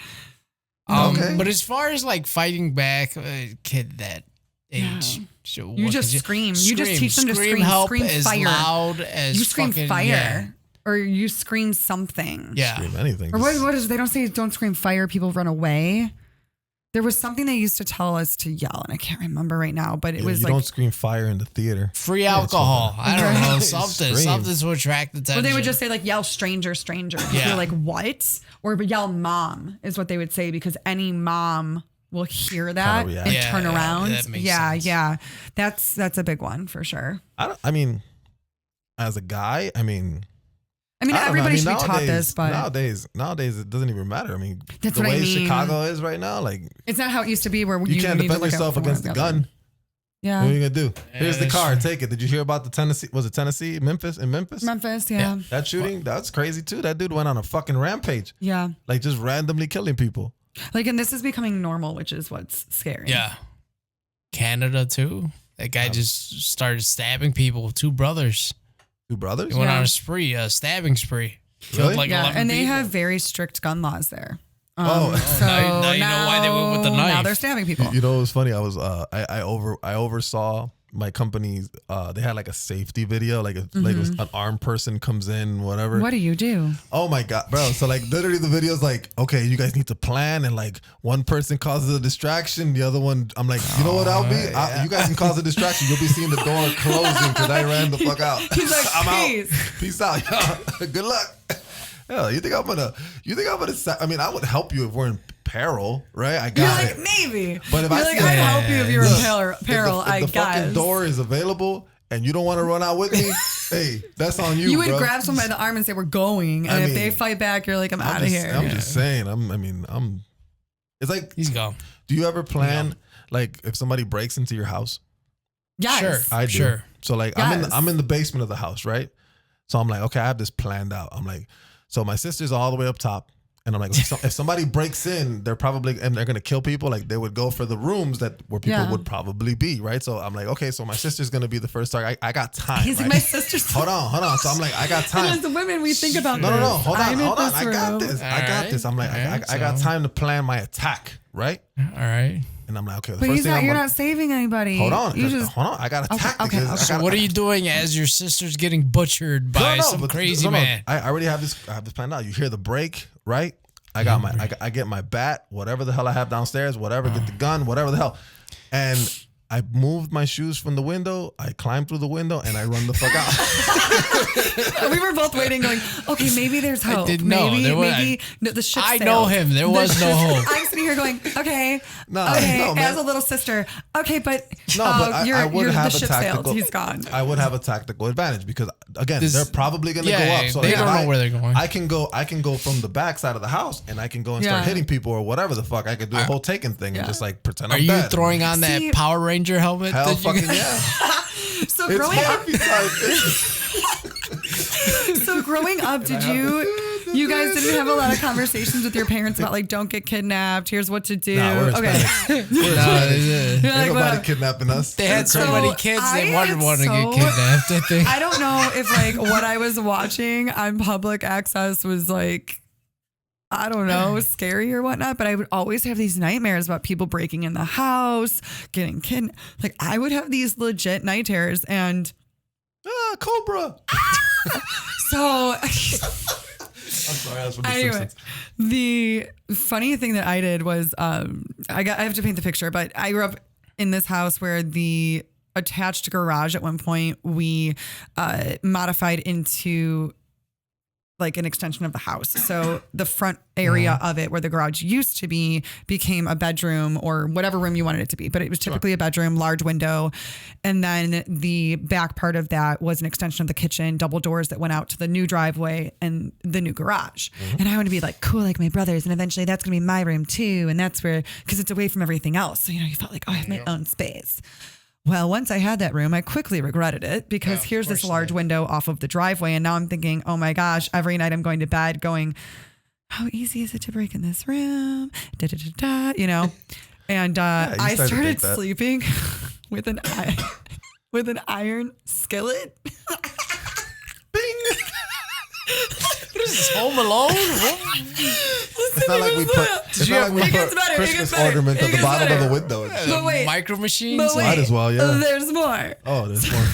Okay. But as far as like fighting back a kid that age. So you just scream. You just teach them to scream. Help scream as fire. Loud as you scream fucking, fire. Yeah. Or you scream something. Yeah. Scream anything. Or what is, they don't say don't scream fire, people run away. There was something they used to tell us to yell, and I can't remember right now, but it was you don't scream fire in the theater. Free alcohol. I don't know. Something to attract attention. Well, they would just say like, yell stranger, stranger. Yeah. You're like, what? Or yell mom is what they would say, because any mom will hear that and turn around. That makes sense. Yeah. That's a big one for sure. As a guy, everybody should be taught this, but nowadays it doesn't even matter. That's the what way I mean. Chicago is right now, like it's not how it used to be, where you can't defend yourself against the gun. Yeah, what are you gonna do? Here's the car, take it. Did you hear about the Tennessee? Was it Tennessee? Memphis, yeah. That shooting, that's crazy too. That dude went on a fucking rampage. Yeah, like just randomly killing people. Like, and this is becoming normal, which is what's scary. Yeah, Canada too. That guy just started stabbing people. 2 brothers. He went on a spree, a stabbing spree. Killed like 11 and they people. have very strict gun laws there. So now you know why they went with the knife. Now they're stabbing people. You know, it was funny. I was I oversaw my company's. They had like a safety video, like it was an armed person comes in, whatever. What do you do? Oh my god, bro! So like literally the video's like, okay, you guys need to plan, and like one person causes a distraction, the other one, I'm like, you know what I'll be? You guys can cause a distraction. You'll be seeing the door closing because I ran the fuck out. He's like, I'm peace. out. Peace out, y'all. Good luck. Yeah, you think I'm gonna? I mean, I would help you if we're in peril, right? I got it. Maybe. But if You're I'd help you if you're in peril. if the fucking door is available and you don't want to run out with me, hey, that's on you. You would bro. grab someone by the arm and say, "We're going," and if they fight back, you're like, "I'm out of here." I'm just saying. It's like he's gone. Do you ever plan like if somebody breaks into your house? Yes. Sure. I do. Sure. So like I'm in the basement of the house, right? So I'm like, okay, I have this planned out. I'm like, so my sister's all the way up top. And I'm like, if somebody breaks in, they're probably, and they're going to kill people, like they would go for the rooms where people would probably be, right? So I'm like, okay, so my sister's going to be the first target. I got time. He's right? like, my sister's. Hold on. So I'm like, I got time. And as the women, we think about No. Hold on. I got this. I'm like, I got time to plan my attack, right? All right. And I'm like, okay. But you're not saving anybody. Hold on. I got a tactic. Okay. So what are you doing as your sister's getting butchered by some crazy man? I already have this. I have this planned out. You hear the break, right? I got I get my bat, whatever the hell I have downstairs, whatever. Get the gun, whatever the hell, and I moved my shoes from the window. I climbed through the window and I run the fuck out. We were both waiting, going, okay, maybe there's hope. I didn't know. Maybe the ship sailed. I know him. There was no hope. I'm sitting here going, okay, as a little sister, okay, but I would have the ship sailed. He's gone. I would have a tactical advantage because again, they're probably going to go up. So they don't know where they're going. I can go from the back side of the house and I can go and start hitting people or whatever the fuck. I could do a whole taking thing and just like pretend I'm dead. Are you throwing on that Power Ranger helmet? Hell fucking yeah. So growing up, did you guys didn't have a lot of conversations with your parents about like, don't get kidnapped, here's what to do? Nah, we're Ain't nobody kidnapping us. They had so many kids they wanted to get kidnapped, I think. I don't know if like what I was watching on public access was like, I don't know, scary or whatnot, but I would always have these nightmares about people breaking in the house, getting kidnapped. Like I would have these legit night terrors and Cobra. So I'm sorry, I was from the anyway, Simpsons. The funny thing that I did was I have to paint the picture, but I grew up in this house where the attached garage at one point we modified into like an extension of the house. So the front area of it where the garage used to be became a bedroom or whatever room you wanted it to be. But it was typically a bedroom, large window. And then the back part of that was an extension of the kitchen, double doors that went out to the new driveway and the new garage. And I want to be like cool like my brothers. And eventually that's going to be my room too. And that's where, because it's away from everything else. So, you felt like, oh, I have my own space. Well, once I had that room, I quickly regretted it because here's this large window off of the driveway. And now I'm thinking, oh my gosh, every night I'm going to bed going, how easy is it to break in this room? And I started sleeping with an iron skillet. Bing. What is this, Home Alone? It's not like we put Christmas ornament at the bottom of the window. But wait, micro machines? Might as well, yeah. There's more. Oh, there's more.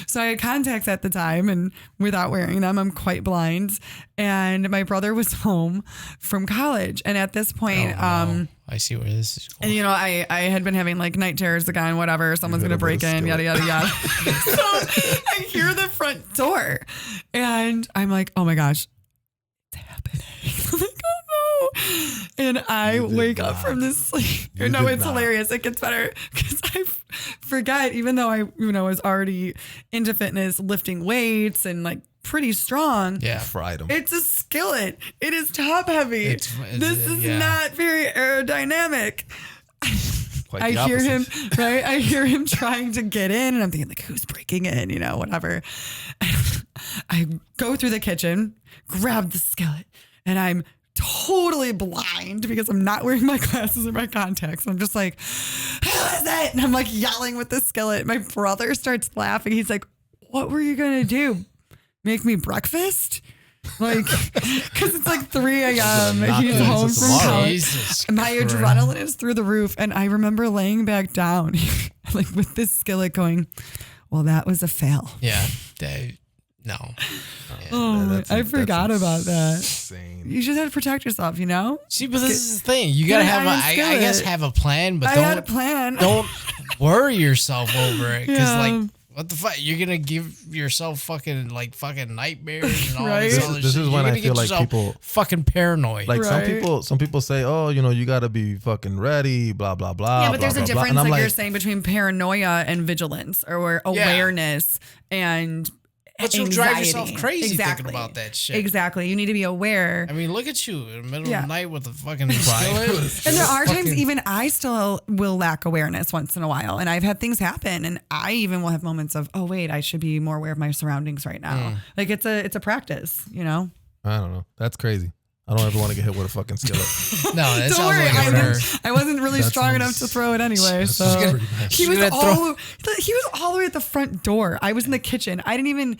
So I had contacts at the time, and without wearing them, I'm quite blind. And my brother was home from college. And at this point, I see where this is going. And I had been having like night terrors again, whatever. Someone's going to break in, yada, yada, yada. So I hear the front door and I'm like, oh my gosh, it's happening. I'm like, oh no. And I wake up from this sleep. No, it's hilarious. It gets better because I forget, even though I was already into fitness, lifting weights and like pretty strong. Yeah. Fried them. It's a skillet. It is top heavy. This is not very aerodynamic. I hear him, right? I hear him trying to get in and I'm thinking like, who's breaking in? Whatever. I go through the kitchen, grab the skillet, and I'm totally blind because I'm not wearing my glasses or my contacts. I'm just like, who is it? And I'm like yelling with the skillet. My brother starts laughing. He's like, what were you going to do? Make me breakfast? Like, because it's like 3 a.m. He's home from college. My adrenaline is through the roof. And I remember laying back down, like with this skillet going, well, that was a fail. Yeah. No. Yeah, I forgot about that. Insane. You just have to protect yourself, you know? See, but this is the thing. You got to have I guess have a plan, but I had a plan. Don't worry yourself over it. Because, like, what the fuck? You're going to give yourself fucking nightmares and all right? this other shit. This is when I feel like people fucking paranoid. Like some people say, oh, you got to be fucking ready, blah, blah, blah. Yeah, but blah, there's a blah, difference, blah. like you're saying, between paranoia and vigilance or awareness and but you'll drive yourself crazy thinking about that shit. Exactly. You need to be aware. I mean, look at you in the middle of the night with a fucking skillet. And there are times even I still will lack awareness once in a while. And I've had things happen. And I even will have moments of, oh, wait, I should be more aware of my surroundings right now. Like it's a practice, you know? I don't know. That's crazy. I don't ever want to get hit with a fucking skillet. No, that sounds like I wasn't really strong enough to throw it anyway. So he was all the way at the front door. I was in the kitchen. I didn't even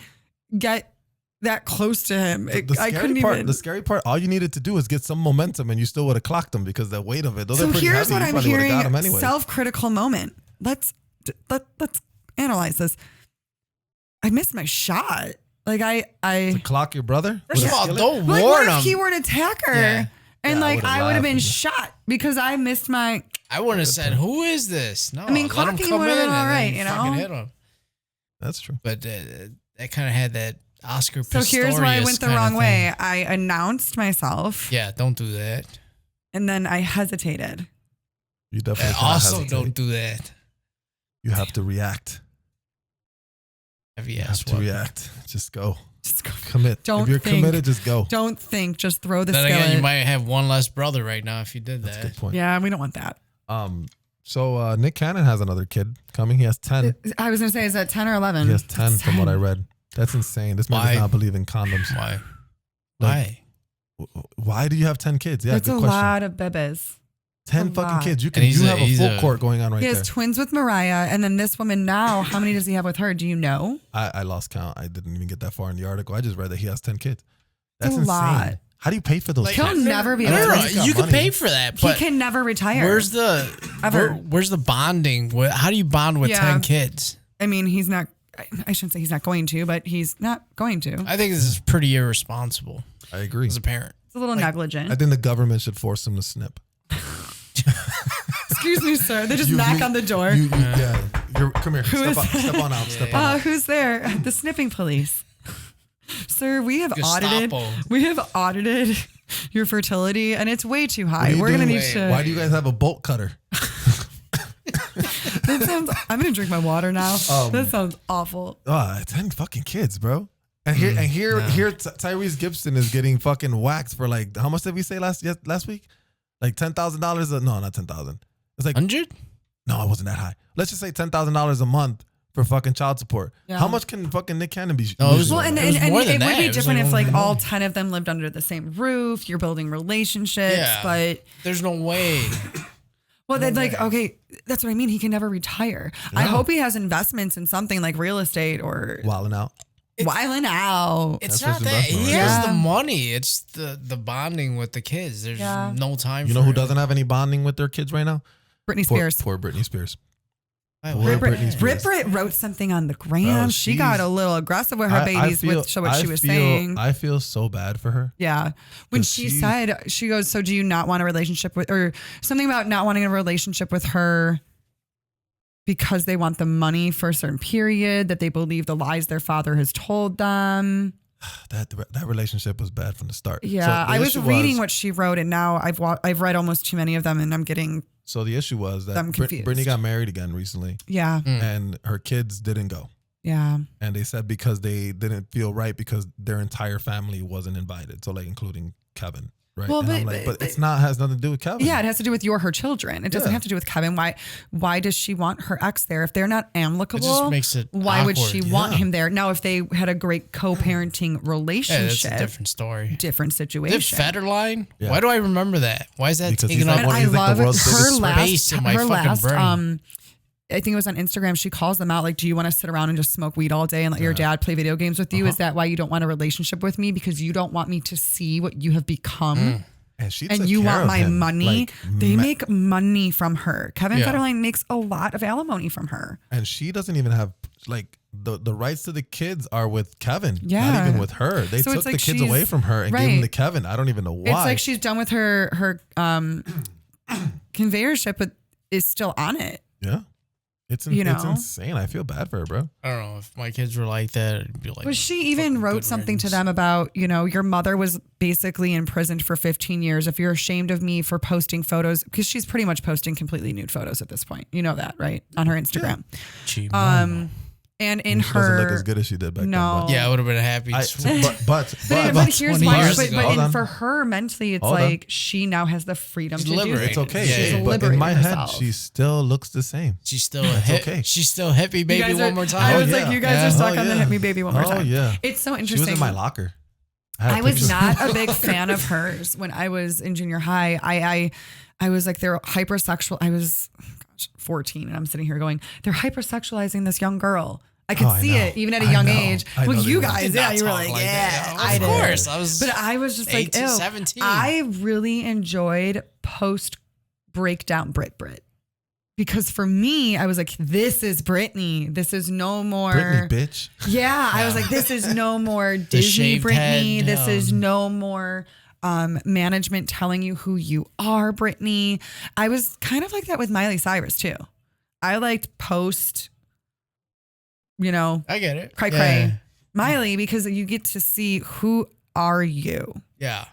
get that close to him. I couldn't even. The scary part, all you needed to do is get some momentum, and you still would have clocked him because the weight of it. So here's what I'm hearing: anyway. Self-critical moment. Let's analyze this. I missed my shot. Like I to clock your brother. First of all, don't warn him. What if he were an attacker? And I would have been shot because I missed my. I wouldn't have said, "Who is this?" No, I mean, clocking would have been all right, you know. Hit him. That's true. But that kind of had that Oscar. So here's where I went the wrong way. I announced myself. Yeah, don't do that. And then I hesitated. You definitely also don't do that. You have to react. You have to react. Just go. Just go. Commit. If you're committed, just go. Don't think. Just throw the skillet. Again, you might have one less brother right now if you did that. That's a good point. Yeah, we don't want that. So Nick Cannon has another kid coming. He has 10. I was going to say, is that 10 or 11? He has 10 from what I read. That's insane. This man does not believe in condoms. Why? Why do you have 10 kids? Yeah, that's good a question. lot of bebes. 10 fucking kids. You have a full court going on right there. He has twins with Mariah, and then this woman now. How many does he have with her? Do you know? I lost count. I didn't even get that far in the article. I just read that he has 10 kids. That's a lot. How do you pay for those? He'll never be able to. You can pay for that, but he can never retire. Where's the bonding? How do you bond with 10 kids? I mean, he's not. I shouldn't say he's not going to, but he's not going to. I think this is pretty irresponsible. I agree. As a parent, it's a little negligent. I think the government should force him to snip. Excuse me, sir. They just knock on the door. Come here. Step on out. Step on out. Who's there? The sniffing police. Sir, we have audited your fertility, and it's way too high. We're gonna need to. Why do you guys have a bolt cutter? That sounds. I'm gonna drink my water now. That sounds awful. 10 fucking kids, bro. And here, Tyrese Gibson is getting fucking waxed for like how much did we say last week? Like $10,000? No, not 10,000. It's like 100. No, it wasn't that high. Let's just say $10,000 a month for fucking child support. Yeah. How much can fucking Nick Cannon be? Well, and it would be different if like all 10 of them lived under the same roof. You're building relationships, but there's no way. Well, then okay, that's what I mean. He can never retire. No. I hope he has investments in something like real estate or wilding out. It's not that he has the money. It's the bonding with the kids. There's no time. You know who doesn't have any bonding with their kids right now? Britney Spears. Poor Britney Spears. Brit wrote something on the gram. She got a little aggressive with her babies with what she was saying. I feel so bad for her. Yeah. When she said, she goes, so do you not want a relationship with, or something about not wanting a relationship with her because they want the money for a certain period, that they believe the lies their father has told them. That relationship was bad from the start. Yeah. So I was reading what she wrote, and now I've read almost too many of them, and I'm getting. So the issue was that Britney got married again recently. Yeah. And her kids didn't go. Yeah. And they said because they didn't feel right because their entire family wasn't invited. So like including Kevin. Right. Well, but it's not, has nothing to do with Kevin. Yeah, it has to do with her children. It doesn't have to do with Kevin. Why does she want her ex there? If they're not amicable, it just makes it why awkward. Would she want him there? Now, if they had a great co-parenting relationship, that's a different story. Different situation. The Federline? Yeah. Why do I remember that? Why is that taking up I love space in my fucking brain? I think it was on Instagram, she calls them out like, do you want to sit around and just smoke weed all day and let your dad play video games with you? Is that why you don't want a relationship with me? Because you don't want me to see what you have become? And you want my money. Like, they make money from her. Kevin Federline makes a lot of alimony from her. And she doesn't even have like the rights to the kids are with Kevin. Yeah. Not even with her. They took the kids away from her and gave them to Kevin. I don't even know why. It's like she's done with her conveyorship, but is still on it. Yeah. It's insane. I feel bad for her, bro. I don't know if my kids were like that. It'd be like. Well, she even wrote something to them about, your mother was basically imprisoned for 15 years. If you're ashamed of me for posting photos, because she's pretty much posting completely nude photos at this point. You know that, right? On her Instagram. Yeah. And in she her doesn't look as good as she did back then. Yeah, I would have been happy. But here's why. But for her mentally, it's like she now has the freedom to do it. It's okay. She's but in my head, she still looks the same. She's still She's still hit me baby one more time. I was like, you guys are stuck on the hit me baby one more time. Oh yeah. It's so interesting. She was in my locker. I was not a big fan of hers when I was in junior high. I was like, they're hypersexual. I was 14 and I'm sitting here going, they're hypersexualizing this young girl. I could see it even at a young age. Well, you guys, you were like, of course. I was just like, ew. 17. I really enjoyed post breakdown Brit. Because for me, I was like, this is Britney. This is no more Britney, bitch. Yeah. I was like, this is no more Disney Britney. This is no more management telling you who you are, Britney. I was kind of like that with Miley Cyrus too. I liked post, I get it. Cray. Miley, because you get to see who are you. Yeah.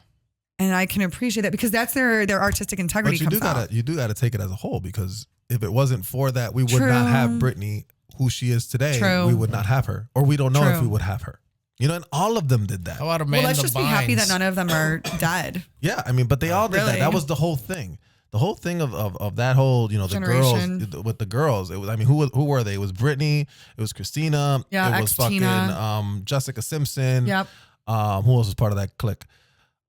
And I can appreciate that because that's their artistic integrity. But you do gotta take it as a whole, because if it wasn't for that, we would not have Britney who she is today. We would not have her, or we don't know if we would have her. And all of them did that. Well, let's just be happy that none of them are dead. Yeah, I mean, but they all did that. That was the whole thing. The whole thing of that whole, the generation. girls with the girls. It was, I mean, who were they? It was Britney. It was Christina. Yeah, it was fucking Jessica Simpson. Yep. Who else was part of that clique?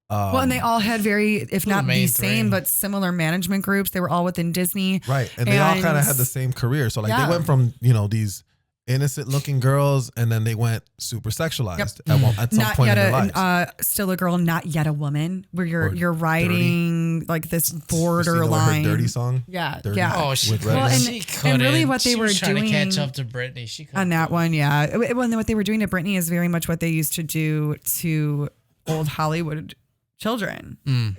And they all had if not the same, but similar management groups. They were all within Disney. Right. And they all kind of had the same career. So they went from, these innocent looking girls, and then they went super sexualized at some point in their lives. Still a girl, not yet a woman, where you're writing like this borderline. Her Dirty song? Yeah. Dirty. Yeah. Oh, she couldn't. And really what they were trying doing to catch up to Britney. She couldn't. On that one, yeah. Well, what they were doing to Britney is very much what they used to do to old Hollywood children.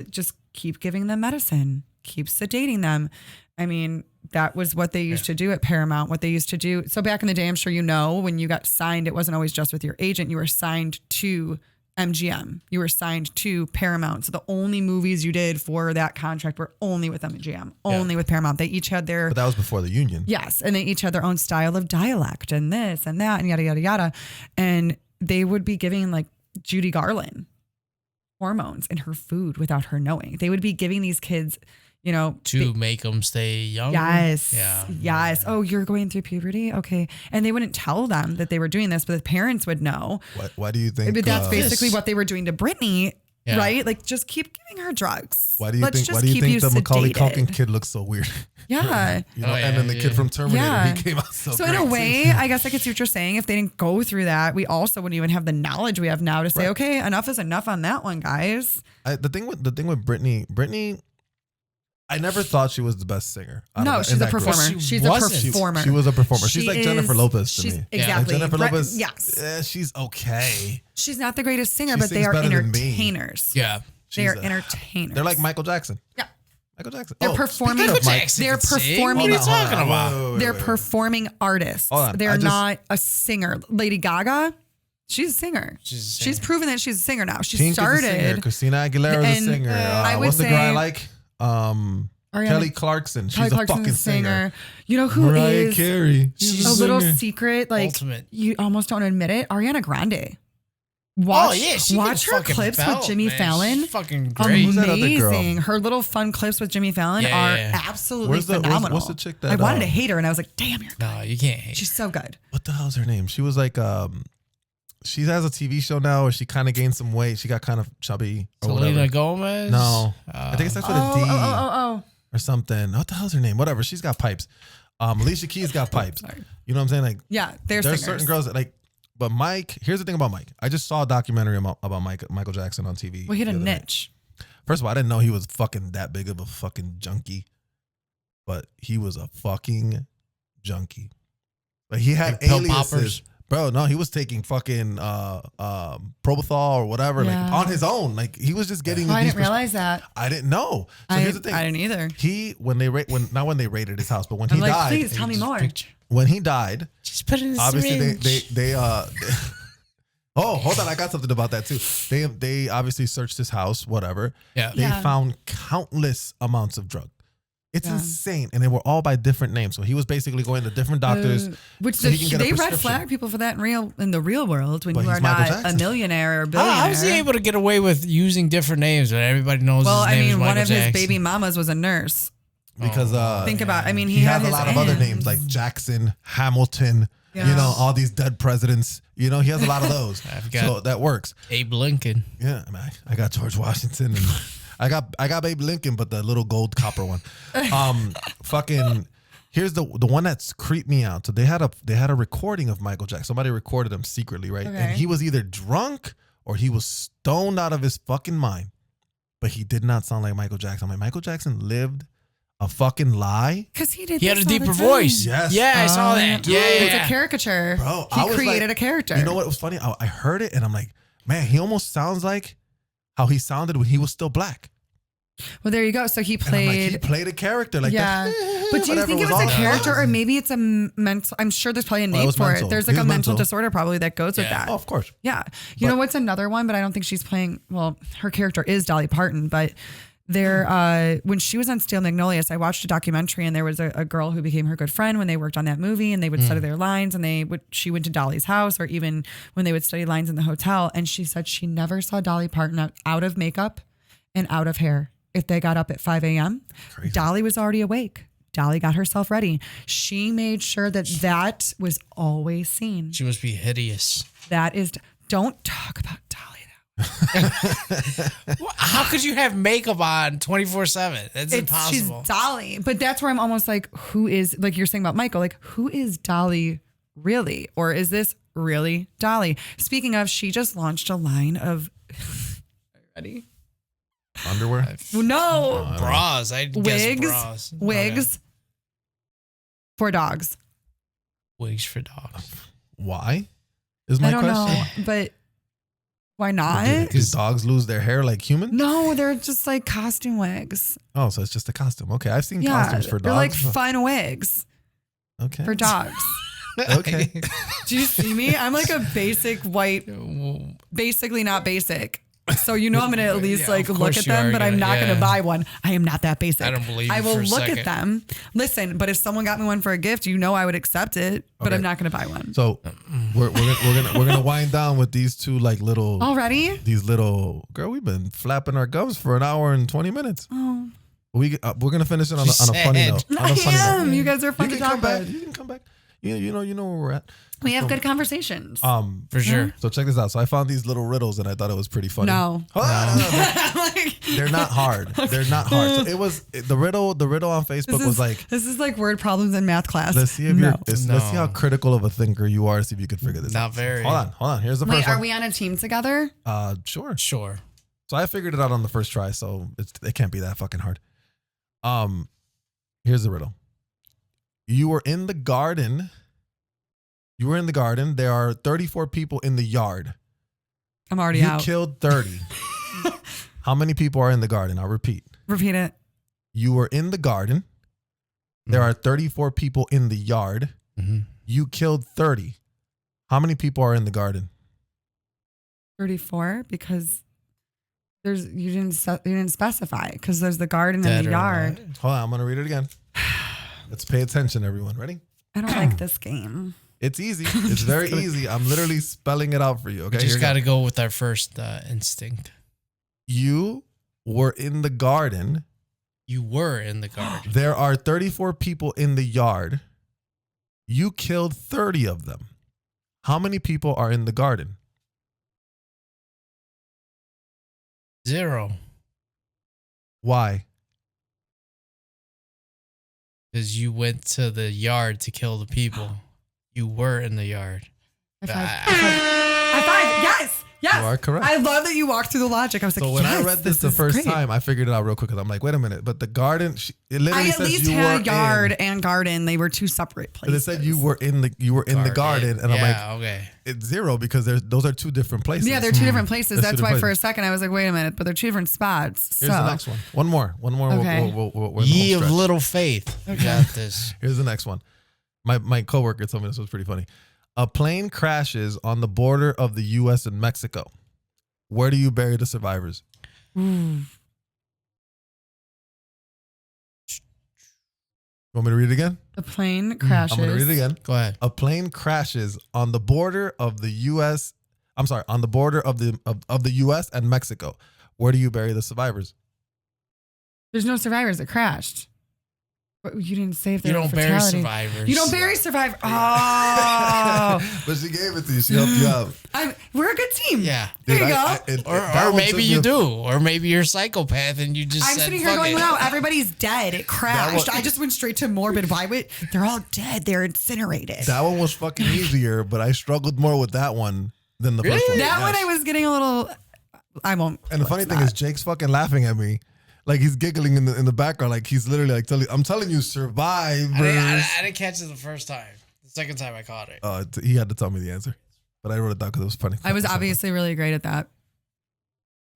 Just keep giving them medicine, keep sedating them. I mean, that was what they used to do at Paramount, what they used to do. So back in the day, I'm sure when you got signed, it wasn't always just with your agent. You were signed to MGM. You were signed to Paramount. So the only movies you did for that contract were only with MGM, only with Paramount. They each had their... But that was before the union. Yes. And they each had their own style of dialect and this and that and yada, yada, yada. And they would be giving like Judy Garland hormones in her food without her knowing. They would be giving these kids... to make them stay young. Yes. Yeah. Yes. Oh, you're going through puberty? Okay. And they wouldn't tell them that they were doing this, but the parents would know. Why do you think? But that's basically what they were doing to Britney, right? Like, just keep giving her drugs. Why do you think the Macaulay Culkin kid looks so weird? Yeah. And then the kid from Terminator, he came out so in a way, I guess I could see what you're saying. If they didn't go through that, we also wouldn't even have the knowledge we have now to say, okay, enough is enough on that one, guys. The thing with Britney, I never thought she was the best singer. No, she's a performer. She's a performer. She was a performer. She's like Jennifer Lopez to me. Exactly. Like Jennifer Lopez, yes. She's okay. She's not the greatest singer, but they are entertainers. Yeah. They are entertainers. They're like Michael Jackson. Yeah. Michael Jackson. They're performing. They're performing. What are you talking about? They're performing artists. They're not a singer. Lady Gaga. She's a singer. She's proven that she's a singer now. She started. Christina Aguilera is a singer. What's the girl I like? Kelly Clarkson. She's a fucking singer. You know who Mariah Carey. She's a little secret, like ultimate. You almost don't admit it. Ariana Grande. Watch her clips with Jimmy Fallon. She's fucking great. Amazing. Her little fun clips with Jimmy Fallon are absolutely phenomenal. What's the chick that I wanted to hate her, and I was like, damn, you're good. No, you can't hate her. She's so good. What the hell's her name? She was like she has a TV show now where she kind of gained some weight. She got kind of chubby. Selena Gomez? No. I think it starts with a D. Oh. Or something. What the hell's her name? Whatever. She's got pipes. Alicia Keys got pipes. You know what I'm saying? Like, yeah, there's certain girls that like. But Mike, here's the thing about Mike. I just saw a documentary about Michael Jackson on TV. Well, he had a niche. First of all, I didn't know he was fucking that big of a fucking junkie. But he was a fucking junkie. Like he had like aliases. Bro, no, he was taking fucking Propofol or whatever, like on his own. Like he was just getting. I didn't realize that. I didn't know. So here's the thing. I didn't either. He not when they raided his house, but when he died. Please tell me more. When he died, just put it in the obviously they oh, hold on, I got something about that too. They obviously searched his house, whatever. Yeah. They found countless amounts of drugs. It's insane. And they were all by different names. So he was basically going to different doctors. Which they red flag people for that in the real world when you are not a millionaire or billionaire. How was he able to get away with using different names when everybody knows his name is Michael one of Jackson? his baby mamas was a nurse. Because think about, I mean, he has a lot of other names like Jackson, Hamilton, you know, all these dead presidents. You know, he has a lot of those. So that works. Abe Lincoln. Yeah, I got George Washington and I got Abe Lincoln, but the little gold copper one. Fucking here's the one that's creeped me out. So they had a recording of Michael Jackson. Somebody recorded him secretly, right? Okay. And he was either drunk or he was stoned out of his fucking mind. But he did not sound like Michael Jackson. I'm like, Michael Jackson lived a fucking lie? Because he had a deeper voice. Yes. Yeah, I saw that. Yeah. It's a caricature. Bro, he created a character. You know what was funny? I heard it and I'm like, man, he almost sounds like how he sounded when he was still black. Well, there you go. So he played a character like that. But do you think it was a character or maybe it's a mental? I'm sure there's probably a name for it. There's like a mental disorder probably that goes with that. Oh, of course. Yeah. You know what's another one, but I don't think she's playing. Well, her character is Dolly Parton, but when she was on Steel Magnolias, I watched a documentary and there was a girl who became her good friend when they worked on that movie and they would study their lines and she went to Dolly's house or even when they would study lines in the hotel. And she said she never saw Dolly Parton out of makeup and out of hair. If they got up at 5 a.m., Dolly was already awake. Dolly got herself ready. She made sure that was always seen. She must be hideous. Don't talk about Dolly How could you have makeup on 24/7? That's impossible. She's Dolly. But that's where I'm almost like, who is, like you're saying about Michael, like who is Dolly really? Or is this really Dolly? Speaking of, she just launched a line of, ready? Underwear? No. Bras. I guess bras. Wigs for dogs. Wigs for dogs. Why? Is my question. I don't know, but why not? Do dogs lose their hair like humans? No, they're just like costume wigs. Oh, so it's just a costume. Okay, I've seen costumes for dogs. They're like fun wigs. Okay. For dogs. Okay. Do you see me? I'm like a basic white, basically not basic. So I'm going to at least look at them, but I'm not going to buy one. I am not that basic. I don't believe I will look at them. Listen, but if someone got me one for a gift, I would accept it, but I'm not going to buy one. So we're gonna wind down with these two little already. These little girl, we've been flapping our gums for an hour and 20 minutes. Oh, we're gonna finish it on a funny note. You guys are fun to talk about. You can come back. You know where we're at. We have good conversations. For sure. So check this out. So I found these little riddles and I thought it was pretty funny. No. They're not hard. They're not hard. So it was the riddle on Facebook was like, this is like word problems in math class. Let's see if let's see how critical of a thinker you are to see if you could figure this out. Not very. Hold on. Here's the first one. Are we on a team together? Sure. So I figured it out on the first try, so it can't be that fucking hard. Here's the riddle. You were in the garden. There are 34 people in the yard. I'm already out. You killed 30. How many people are in the garden? I'll repeat. Repeat it. You were in the garden. There are 34 people in the yard. Mm-hmm. You killed 30. How many people are in the garden? 34, because you didn't specify, because there's the garden and the yard. Hold on, I'm gonna read it again. Let's pay attention, everyone. Ready? I don't like this game. It's easy. It's very easy. I'm literally spelling it out for you. Okay. We just got to go with our first instinct. You were in the garden. You were in the garden. There are 34 people in the yard. You killed 30 of them. How many people are in the garden? 0. Why? Because you went to the yard to kill the people. You were in the yard. High five. Yes. Yes. You are correct. I love that you walked through the logic. I was like, so when I read this the first time, I figured it out real quick because I'm like, wait a minute. But the garden, it literally says you were in. Yard and garden. They were two separate places. It said you were in the garden, and I'm like, okay, it's 0 because those are two different places. Yeah, they're two different places. That's why for a second I was like, wait a minute, but they're two different spots. Here's the next one. One more. Okay. We're Ye of little faith. You got this. Here's the next one. My coworker told me this was pretty funny. A plane crashes on the border of the U.S. and Mexico. Where do you bury the survivors? You want me to read it again? The plane crashes. I'm going to read it again. Go ahead. A plane crashes on the border of the U.S. I'm sorry, on the border of the U.S. and Mexico. Where do you bury the survivors? There's no survivors. It crashed. But you didn't say if there you were don't bury survivors. You don't bury survivors. Oh. But she gave it to you. She helped you out. We're a good team. Yeah. There you go. Or maybe you do. Or maybe you're a psychopath and you just I'm sitting here going, wow, everybody's dead. It crashed. I just went straight to morbid. Why would they're all dead? They're incinerated. That one was fucking easier, but I struggled more with that one than the first one. That one I was getting a little. I won't. And the funny thing is, Jake's fucking laughing at me. Like he's giggling in the background, like he's literally like I'm telling you, survivors. I didn't catch it the first time. The second time I caught it. He had to tell me the answer, but I wrote it down because it was funny. I was obviously really great at that.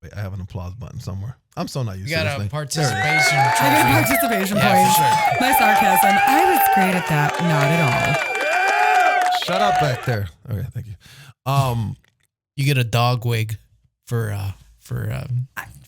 Wait, I have an applause button somewhere. I'm so not used to this. You got a participation. I got a participation point. For sure. My sarcasm. I was great at that. Not at all. Shut up back there. Okay, thank you. You get a dog wig for.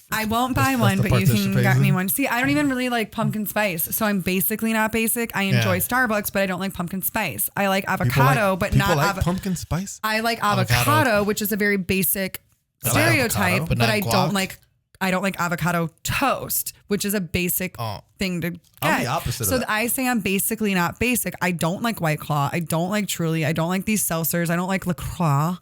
I won't buy one, but you can get me one. See, I don't even really like pumpkin spice, so I'm basically not basic. I enjoy Starbucks, but I don't like pumpkin spice. I like avocado, but not pumpkin spice. I like avocado, which is a very basic stereotype, avocado, but I don't like. I don't like avocado toast, which is a basic thing to get. I'm the opposite of that. I say I'm basically not basic. I don't like White Claw. I don't like Truly. I don't like these seltzers. I don't like LaCroix.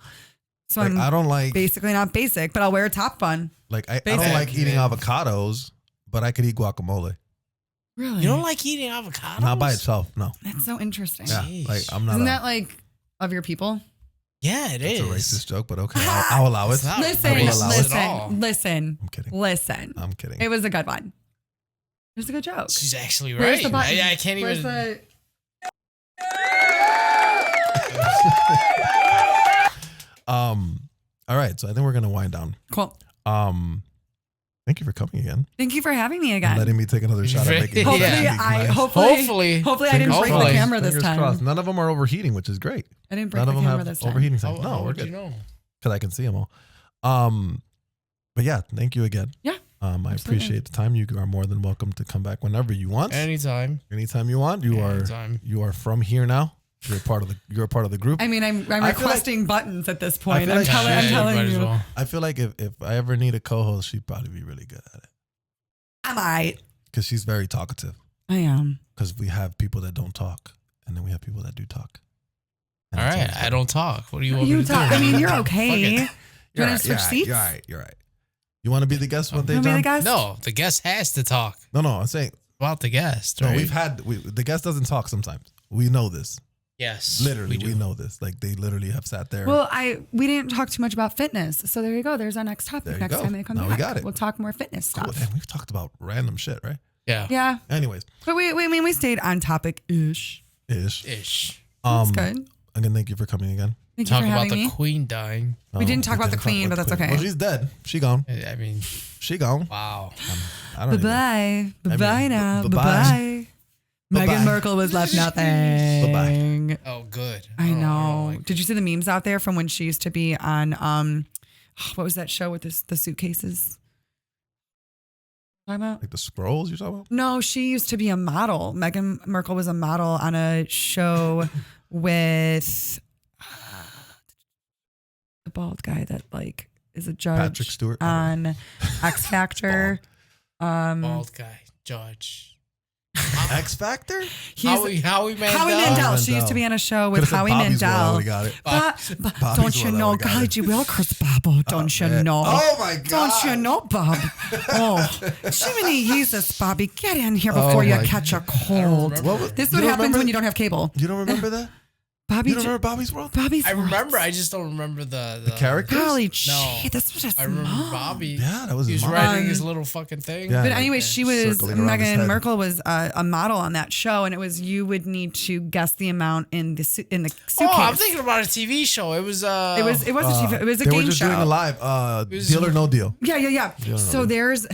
So I don't like basically not basic, but I'll wear a top bun. Like I don't like eating avocados, but I could eat guacamole. Really? You don't like eating avocados? Not by itself, no. That's so interesting. Yeah, like I'm not. Isn't that like of your people? Yeah, it is. It's a racist joke, but okay, I'll allow it. Listen. I'm kidding. Listen. I'm kidding. It was a good one. It was a good joke. She's actually right. I can't even. All right, so I think we're gonna wind down. Cool. Thank you for coming again. Thank you for having me again. And letting me take another shot at making hopefully I didn't break the camera this time. Crossed. None of them are overheating, which is great. I didn't break the camera this time. Overheating thing. No, we're good. Because I can see them all. But yeah, thank you again. Yeah. I appreciate the time. You are more than welcome to come back whenever you want. Anytime you want. You are from here now. You're a part of the group. I mean, I'm requesting buttons at this point. I'm telling you. Well. I feel like if I ever need a co-host, she'd probably be really good at it. I might. Because she's very talkative. I am. Because we have people that don't talk, and then we have people that do talk. All right, I don't talk. What do you want me to do? I mean, you're okay. You want to switch seats? You're right. You want to be the guest one day, John? No, the guest has to talk. No, I'm saying about the guest. Right? No, the guest doesn't talk sometimes. We know this. Yes, literally, we know this. Like they literally have sat there. Well, we didn't talk too much about fitness, so there you go. There's our next topic. Next time they come back, we got it. We'll talk more fitness stuff. Cool. We've talked about random shit, right? Yeah. Anyways, but we stayed on topic ish. That's good. Again, thank you for coming again. Thank you for having me. Talk about the queen dying. We didn't talk about the queen, but that's okay. Well, she's dead. She gone. I mean, she gone. Wow. Bye bye now. Bye. Meghan Markle was left nothing. Bye-bye. Oh, good. I know. Did you see the memes out there from when she used to be on, what was that show with the suitcases? Talking about? Like the scrolls you're talking about? No, she used to be a model. Meghan Markle was a model on a show with the bald guy that like is a judge. Patrick Stewart on X Factor. Bald guy, judge. X Factor? Howie Mandel. She used to be on a show with Howie Mandel. Got it. Don't you know, God, you will, Chris Bobbo. Don't you know? Oh my God. Don't you know, Bob? Oh, Jiminy Jesus, Bobby, get in here before you catch a cold. This is what happens when you don't have cable. You don't remember that? Bobby, you don't remember Bobby's World? I remember. I just don't remember the characters. Golly, this was just. I remember Bobby. Yeah, that was. He was riding his little fucking thing. Yeah, but anyway, Meghan Markle was a model on that show, and it was you would need to guess the amount in the suitcase. Oh, I'm thinking about a TV show. It was a game show. They were just doing a live Deal or No Deal. Yeah. So there's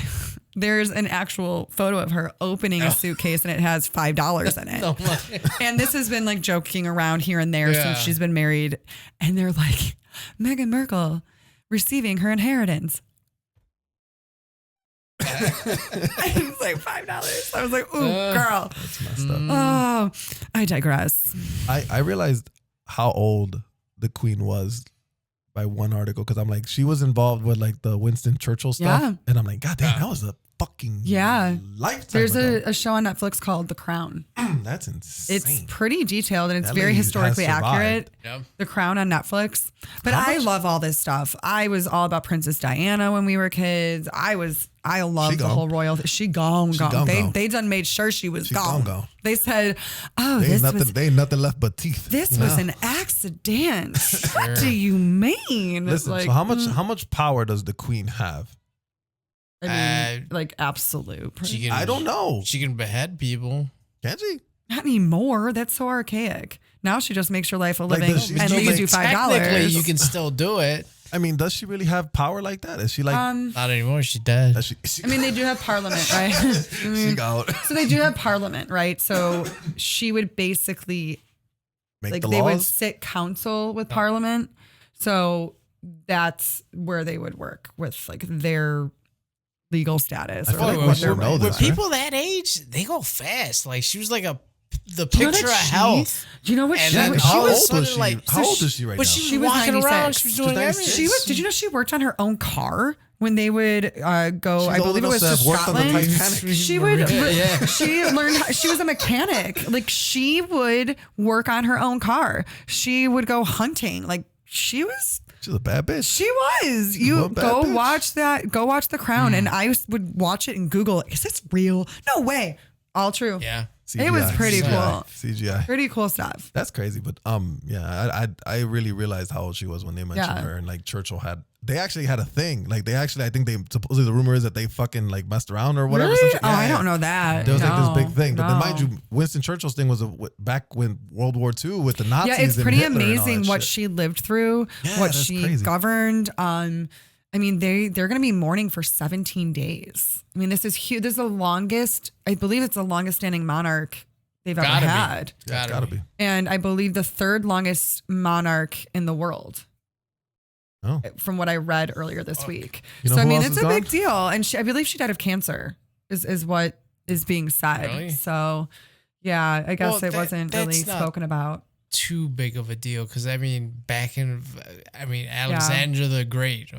an actual photo of her opening a suitcase and it has $5 in it. And this has been like joking around here and there since she's been married. And they're like, Meghan Markle receiving her inheritance. It was like $5. I was like, ooh, girl. That's messed up. Oh, I digress. I realized how old the Queen was by one article because I'm like, she was involved with like the Winston Churchill stuff. Yeah. And I'm like, God damn, that was a fucking lifetime. There's a show on Netflix called The Crown. That's insane. It's pretty detailed and it's very historically accurate. Yep. The Crown on Netflix. But I love all this stuff. I was all about Princess Diana when we were kids. I love the whole royal thing. She gone. They done made sure she was gone. They said, they ain't nothing left but teeth. This was an accident. What do you mean? Listen, so how much power does the Queen have? I mean, like absolute. I don't know. She can behead people. Can she? Not anymore. That's so archaic. Now she just makes your life a living and leaves you $5. Technically, you can still do it. I mean, does she really have power like that? Is she like not anymore? She's dead. I mean, they do have parliament, right? She got so they do have parliament, right? So she would basically make the they laws? would sit council with parliament. So that's where they would work with like their legal status. With people that age, they go fast. Like she was like the picture of health. Do you know what how old is she right now? She was walking around. She was doing everything. Did you know she worked on her own car when they would go? I believe it was to Scotland. She would. She learned. She was a mechanic. Like she would work on her own car. She would go hunting. Like she was. She's a bad bitch. She was. You go watch that. Go watch The Crown, and I would watch it and Google. Is this real? No way. All true. Yeah. CGI. It was pretty cool. CGI. Pretty cool stuff. That's crazy, but I really realized how old she was when they mentioned her, and like Churchill they actually had a thing. Like I think they supposedly the rumor is that they fucking like messed around or whatever. Really? I don't know that. There was like this big thing, but then mind you, Winston Churchill's thing was back when World War II with the Nazis. Yeah, it's pretty amazing what she lived through, what she governed. I mean, they're going to be mourning for 17 days. I mean, this is huge. This is the longest, I believe it's the longest standing monarch they've ever had. Yeah, it's gotta be. And I believe the third longest monarch in the world. Oh. From what I read earlier this week. You know so, I mean, it's a big deal. And I believe she died of cancer is what is being said. Really? So, yeah, I guess it wasn't really spoken about. Too big of a deal. Because, I mean, Alexander the Great.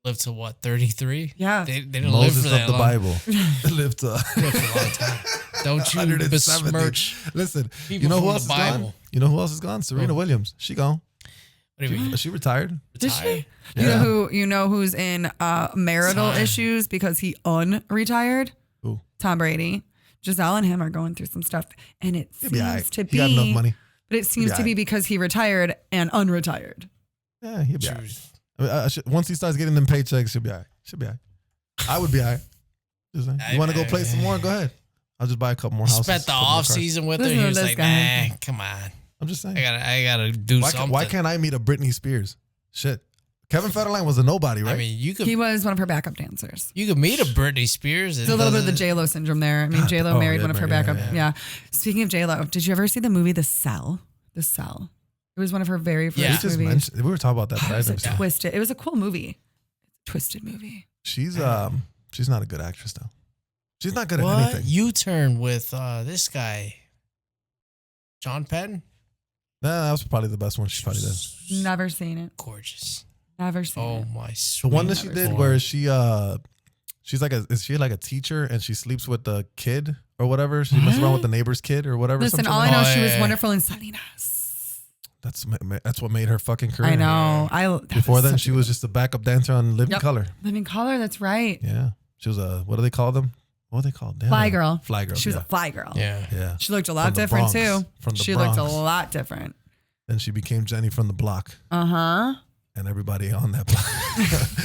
Lived to what, 33? Yeah. They didn't Moses live for that of the long. Bible. lived a long time. Don't you besmirch. Listen, you know who else is gone? You know who else is gone? Serena Williams. She gone. What do you mean? She retired. Did she? Yeah. You know who's in marital issues because he unretired? Who? Tom Brady. Giselle and him are going through some stuff, and it seems to be. He got enough money. But it seems to be because he retired and unretired. Yeah, he'll be all right. Once he starts getting them paychecks, she'll be all right. She'll be all right. I would be all right. You want to go play some more? Go ahead. I'll just buy a couple more houses. Spent the off season with her. He was like, nah, come on. I'm just saying. I gotta do something. Why can't I meet a Britney Spears? Shit. Kevin Federline was a nobody, right? I mean, he was one of her backup dancers. You could meet a Britney Spears. There's a little bit of the J-Lo syndrome there. I mean, J-Lo married one of her backup. Yeah. Speaking of J-Lo, did you ever see the movie The Cell? The Cell. It was one of her very first movies. We were talking about that. It was twisted. It was a cool movie. Twisted movie. She's not a good actress though. She's not good at anything. U-turn with this guy, John Penn. Nah, that was probably the best one she probably did. Never seen it. Gorgeous. Never seen it. Oh my sweet. The one that she did where she's like a teacher and she sleeps with the kid or whatever. She messed around with the neighbor's kid or whatever. Listen, all I know, she was wonderful in Salinas. That's what made her fucking career. I know. Before then, she was just a backup dancer on Living Color. Living Color, that's right. Yeah. She was a, what do they call them? What are they called? Fly girl. Fly girl. She was a fly girl. Yeah. She looked a lot different too. She looked a lot different. Then she became Jenny from the block. Uh-huh. And everybody on that block.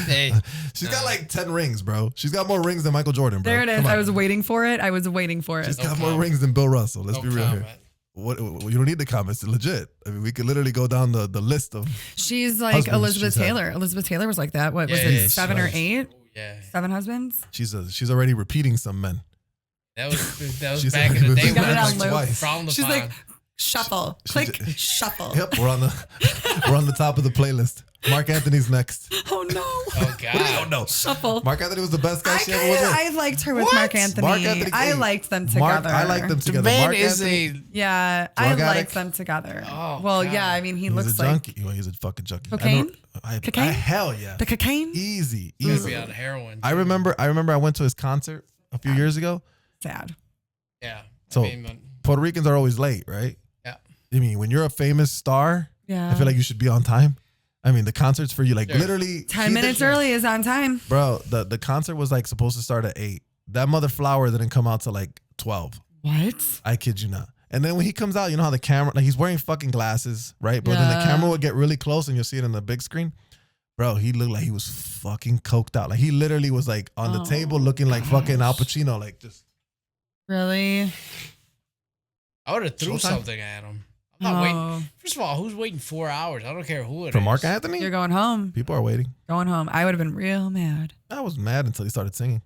Hey. She's got like 10 rings, bro. She's got more rings than Michael Jordan, bro. There it is. I was waiting for it. She's got more rings than Bill Russell. Let's be real here. What, you don't need the comments. It's legit. I mean, we could literally go down the list of. She's like Elizabeth Taylor. Elizabeth Taylor was like that. What was it? 7 or 8? Yeah. 7 husbands. She's already repeating some men. That was back in the day. She's like, shuffle, click, shuffle. Yep, we're on the top of the playlist. Mark Anthony's next. Oh no! Oh god! What do you don't know? Shuffle. Mark Anthony was the best guy she ever was with. I liked her with Mark Anthony. I liked them together. I liked them together. The man Mark is Anthony, I liked them together. Oh, well, god. yeah. I mean, he's looks a like junkie. Well, he's a fucking junkie. Cocaine. Cocaine? Hell yeah. The cocaine. Easy. Be on heroin. I remember. I went to his concert a few years ago. Sad. Yeah. So Puerto Ricans are always late, right? Yeah. I mean, when you're a famous star, I feel like you should be on time. I mean, the concert's for you, like literally 10 minutes early is on time. Bro, the concert was like supposed to start at 8. That mother flower didn't come out till like 12. What? I kid you not. And then when he comes out, you know how the camera, like he's wearing fucking glasses, right? But then the camera would get really close and you'll see it on the big screen. Bro, he looked like he was fucking coked out. Like he literally was like on the table looking like fucking Al Pacino, like just. Really? I would have threw something at him. I'm not waiting. First of all, who's waiting 4 hours? I don't care who it is. For Mark Anthony? You're going home. People are waiting. Going home. I would have been real mad. I was mad until he started singing.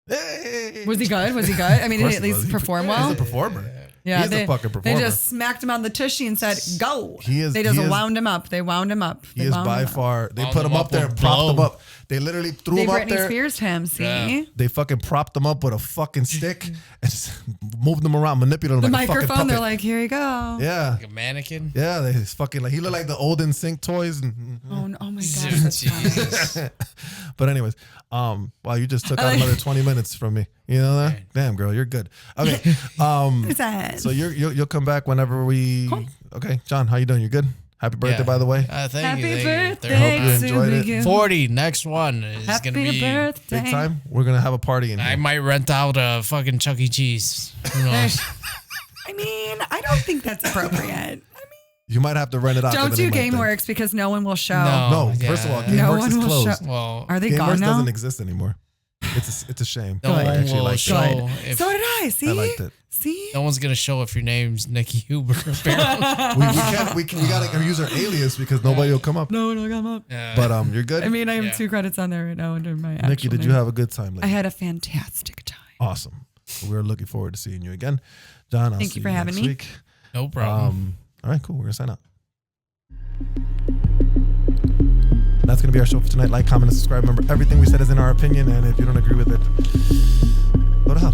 Hey! Was he good? I mean, did he at least perform well? He's a performer. Yeah, he's a fucking performer. They just smacked him on the tushy and said, go. They wound him up. They wound him up. He is by far. They put him up there and propped him up. They literally threw him up there. Britney Spears him, see? Yeah. They fucking propped him up with a fucking stick and just moved him around, manipulated him like a fucking puppet. They're like, here you go. Yeah. Like a mannequin? Yeah, they fucking like, he looked like the old NSYNC toys. And, oh my God. That's but anyways, wow, you just took out another 20 minutes from me. You know that? Right. Damn, girl, you're good. Okay. So you'll come back whenever we. Cool. Okay, John, how you doing? You good? Happy birthday, by the way. Thank you. Birthday. Hope you enjoyed it. 40. Next one is going to be birthday. Big time. We're going to have a party in here. I might rent out a fucking Chuck E. Cheese. Who knows? I mean, I don't think that's appropriate. You might have to rent it out. Don't do GameWorks because no one will show. No, first of all, GameWorks is closed. Well, are they gone now? GameWorks doesn't exist anymore. It's a shame. No I actually liked it. So did I. See? I liked it. See? No one's gonna show if your name's Nikki Huber. Apparently, we gotta use our alias because nobody will come up. No one will come up. But you're good. I mean, I have 2 credits on there right now under my. Nikki, did you have a good time? I had a fantastic time. Awesome. We're looking forward to seeing you again, John. I'll Thank you for having me. Week. No problem. All right, cool. We're gonna sign out. That's going to be our show for tonight. Like, comment, and subscribe. Remember, everything we said is in our opinion, and if you don't agree with it, go to hell.